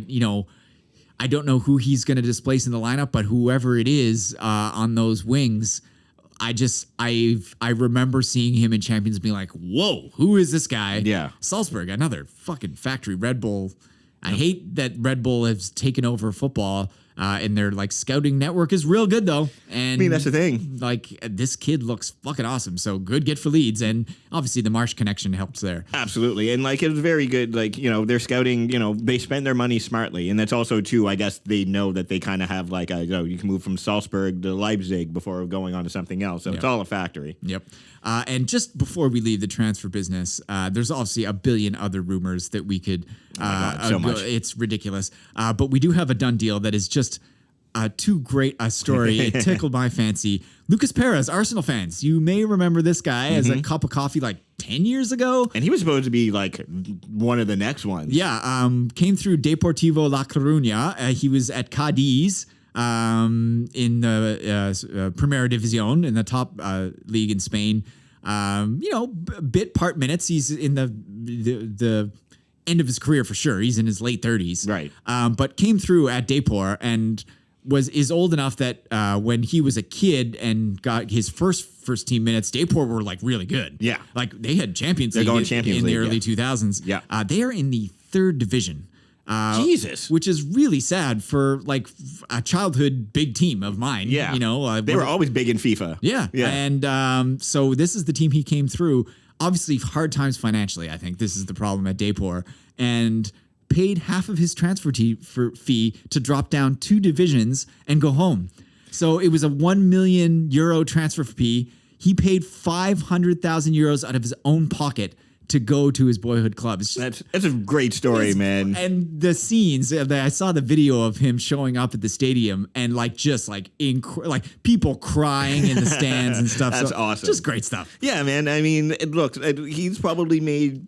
don't know who he's going to displace in the lineup, but whoever it is on those wings, I remember seeing him in Champions being like, whoa, who is this guy? Yeah. Salzburg, another fucking factory. Red Bull. I hate that Red Bull has taken over football. And their like scouting network is real good though. And I mean, that's the thing. Like this kid looks fucking awesome. So good get for Leeds. And obviously the Marsch connection helps there. Absolutely. And like it was very good. Like, they're scouting, they spend their money smartly. And that's also too, I guess they know that they kind of have like you can move from Salzburg to Leipzig before going on to something else. So It's all a factory. Yep. And just before we leave the transfer business, there's obviously a billion other rumors that we could. So much. It's ridiculous. But we do have a done deal that is just too great a story. It tickled my fancy. Lucas Perez, Arsenal fans, you may remember this guy as a cup of coffee like 10 years ago. And he was supposed to be like one of the next ones. Yeah. Came through Deportivo La Coruña. He was at Cadiz. In the Primera División, in the top league in Spain. Bit part minutes. He's in the end of his career for sure. He's in his late 30s. Right. But came through at Depor and is old enough that when he was a kid and got his first team minutes, Depor were like really good. Yeah. Like they had Champions League in the early 2000s. Yeah. They are in the third division. Jesus. Which is really sad for like a childhood big team of mine. Yeah. They were always big in FIFA. Yeah. Yeah. And so this is the team he came through. Obviously hard times financially. I think this is the problem at Depor, and paid half of his transfer fee to drop down 2 divisions and go home. So it was a €1 million transfer fee. He paid 500,000 euros out of his own pocket to go to his boyhood club. That's a great story, man. And the scenes, I saw the video of him showing up at the stadium and people crying in the stands and stuff. That's awesome. Just great stuff. Yeah, man. I mean, look, he's probably made,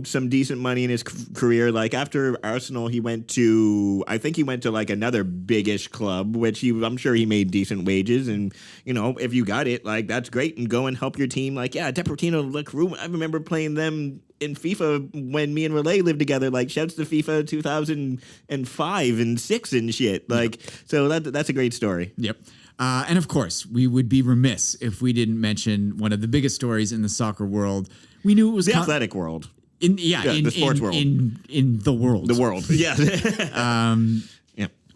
some decent money in his career. Like after Arsenal, he went to like another biggish club, which I'm sure he made decent wages. And, if you got it, like that's great, and go and help your team. Like, yeah, Deportivo La Coruña, I remember playing them in FIFA when me and Relay lived together. Like shouts to FIFA 2005 and 6 and shit. Like, so that's a great story. Yep. And of course, we would be remiss if we didn't mention one of the biggest stories in the soccer world. We knew it was the athletic world. In the sports world. In the world. The world. Yeah.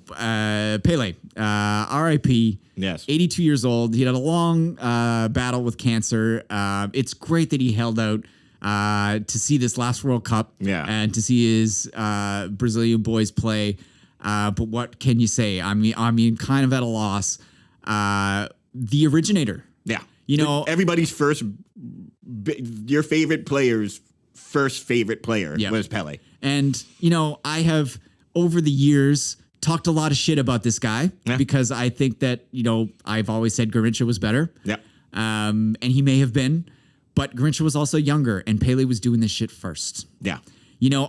Pelé, R.I.P. Yes. 82 years old. He had a long battle with cancer. It's great that he held out to see this last World Cup and to see his Brazilian boys play. But what can you say? I mean, kind of at a loss. The originator. Yeah. Everybody's your favorite player's first favorite player was Pelé. And, I have over the years talked a lot of shit about this guy because I think that, I've always said Garrincha was better. Yeah. And he may have been. But Garrincha was also younger, and Pelé was doing this shit first. Yeah.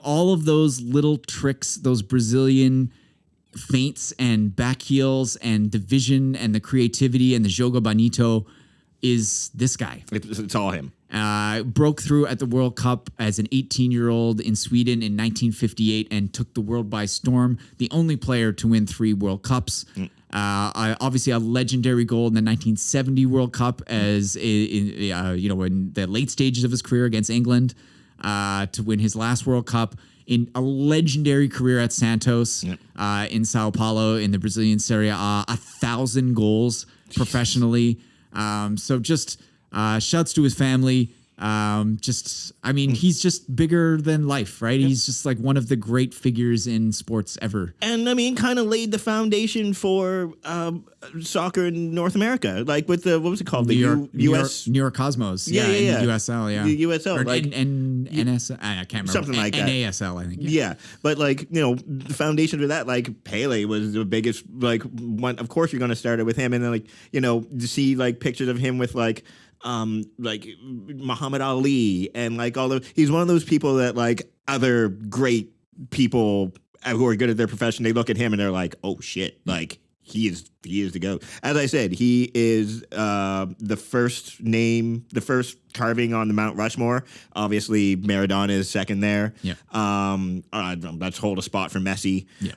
All of those little tricks, those Brazilian feints and back heels and the vision and the creativity and the jogo bonito is this guy. It's all him. Broke through at the World Cup as an 18-year-old in Sweden in 1958 and took the world by storm. The only player to win 3 World Cups. Obviously, a legendary goal in the 1970 World Cup as in the late stages of his career against England to win his last World Cup. In a legendary career at Santos in Sao Paulo in the Brazilian Serie A, 1,000 goals professionally. So just shouts to his family. He's just bigger than life, right? Yeah. He's just like one of the great figures in sports ever. And I mean, kind of laid the foundation for soccer in North America, like with the, what was it called? New York Cosmos. Yeah. The USL, yeah. The USL. Or NSL, I can't remember. Something like that. NASL, I think. Yeah. But like, the foundation for that, like Pelé was the biggest, like one, of course you're going to start it with him. And then like, to see like pictures of him with like Muhammad Ali and like he's one of those people that like other great people who are good at their profession, they look at him and they're like, oh shit, like he is the GOAT. As I said, he is the first carving on the Mount Rushmore. Obviously, Maradona is second there. Yeah. Let's hold a spot for Messi. Yeah.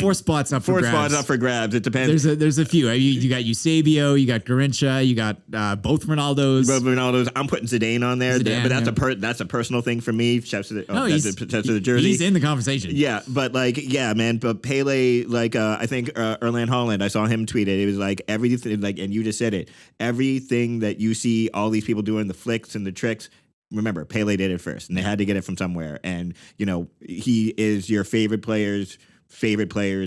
Four spots up for grabs. Four spots up for grabs. It depends. There's a few. You got Eusebio, you got Garrincha, you got both Ronaldos. I'm putting Zidane on there, but that's a personal thing for me. Shouts to the jersey. He's in the conversation. Yeah, but like, yeah, man. But Pelé, like, I think Erland Haaland, I saw him tweet it. It was like everything, like, and you just said it. Everything that you see, all these people doing the flicks and the tricks. Remember, Pelé did it first, and they had to get it from somewhere. And he is your favorite player's favorite player.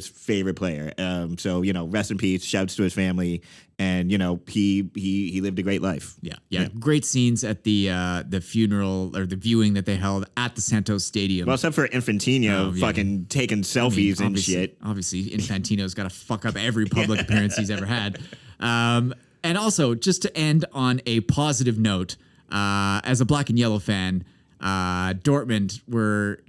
So rest in peace. Shouts to his family, and he lived a great life. Yeah. Great scenes at the funeral or the viewing that they held at the Santos Stadium. Well, except for Infantino, fucking taking selfies and shit. Obviously, Infantino's got to fuck up every public appearance he's ever had. And also, just to end on a positive note, as a black and yellow fan, Dortmund were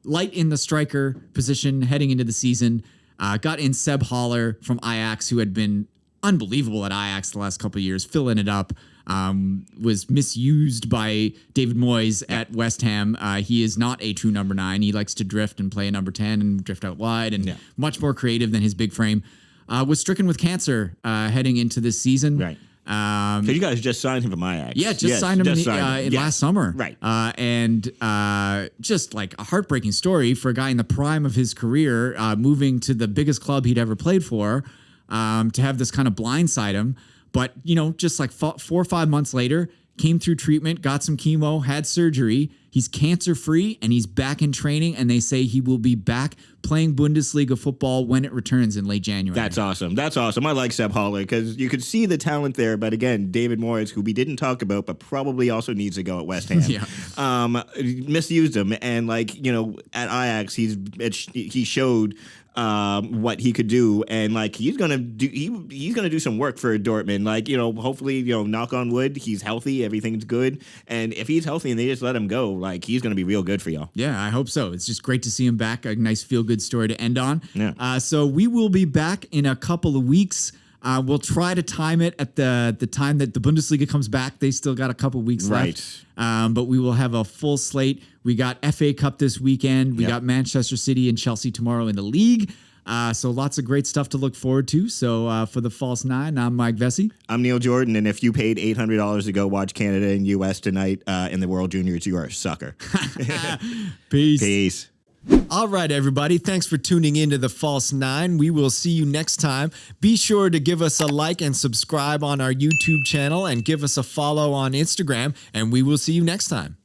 light in the striker position heading into the season. Got in Seb Haller from Ajax, who had been unbelievable at Ajax the last couple of years, filling it up. Was misused by David Moyes at West Ham. He is not a true number 9. He likes to drift and play a number 10 and drift out wide and much more creative than his big frame. Was stricken with cancer heading into this season. Right. So you guys just signed him from Ajax. Yeah, signed him last summer. Right. And just like a heartbreaking story for a guy in the prime of his career, moving to the biggest club he'd ever played for, to have this kind of blindside him. But, just like 4 or 5 months later, came through treatment, got some chemo, had surgery. He's cancer-free, and he's back in training, and they say he will be back playing Bundesliga football when it returns in late January. That's awesome. I like Seb Haller because you could see the talent there. But again, David Moyes, who we didn't talk about, but probably also needs to go at West Ham, misused him. And at Ajax, he showed what he could do, and he's gonna do some work for Dortmund. Hopefully, knock on wood, he's healthy, everything's good, and if he's healthy and they just let him go, he's gonna be real good for y'all. Yeah, I hope so. It's just great to see him back. A nice feel good story to end on. Yeah. So we will be back in a couple of weeks. We'll try to time it at the time that the Bundesliga comes back. They still got a couple weeks left. But we will have a full slate. We got FA Cup this weekend. We got Manchester City and Chelsea tomorrow in the league. So lots of great stuff to look forward to. So for the False Nine, I'm Mike Vesey. I'm Neil Jordan. And if you paid $800 to go watch Canada and U.S. tonight in the World Juniors, you are a sucker. Peace. All right, everybody. Thanks for tuning in to The False Nine. We will see you next time. Be sure to give us a like and subscribe on our YouTube channel and give us a follow on Instagram, and we will see you next time.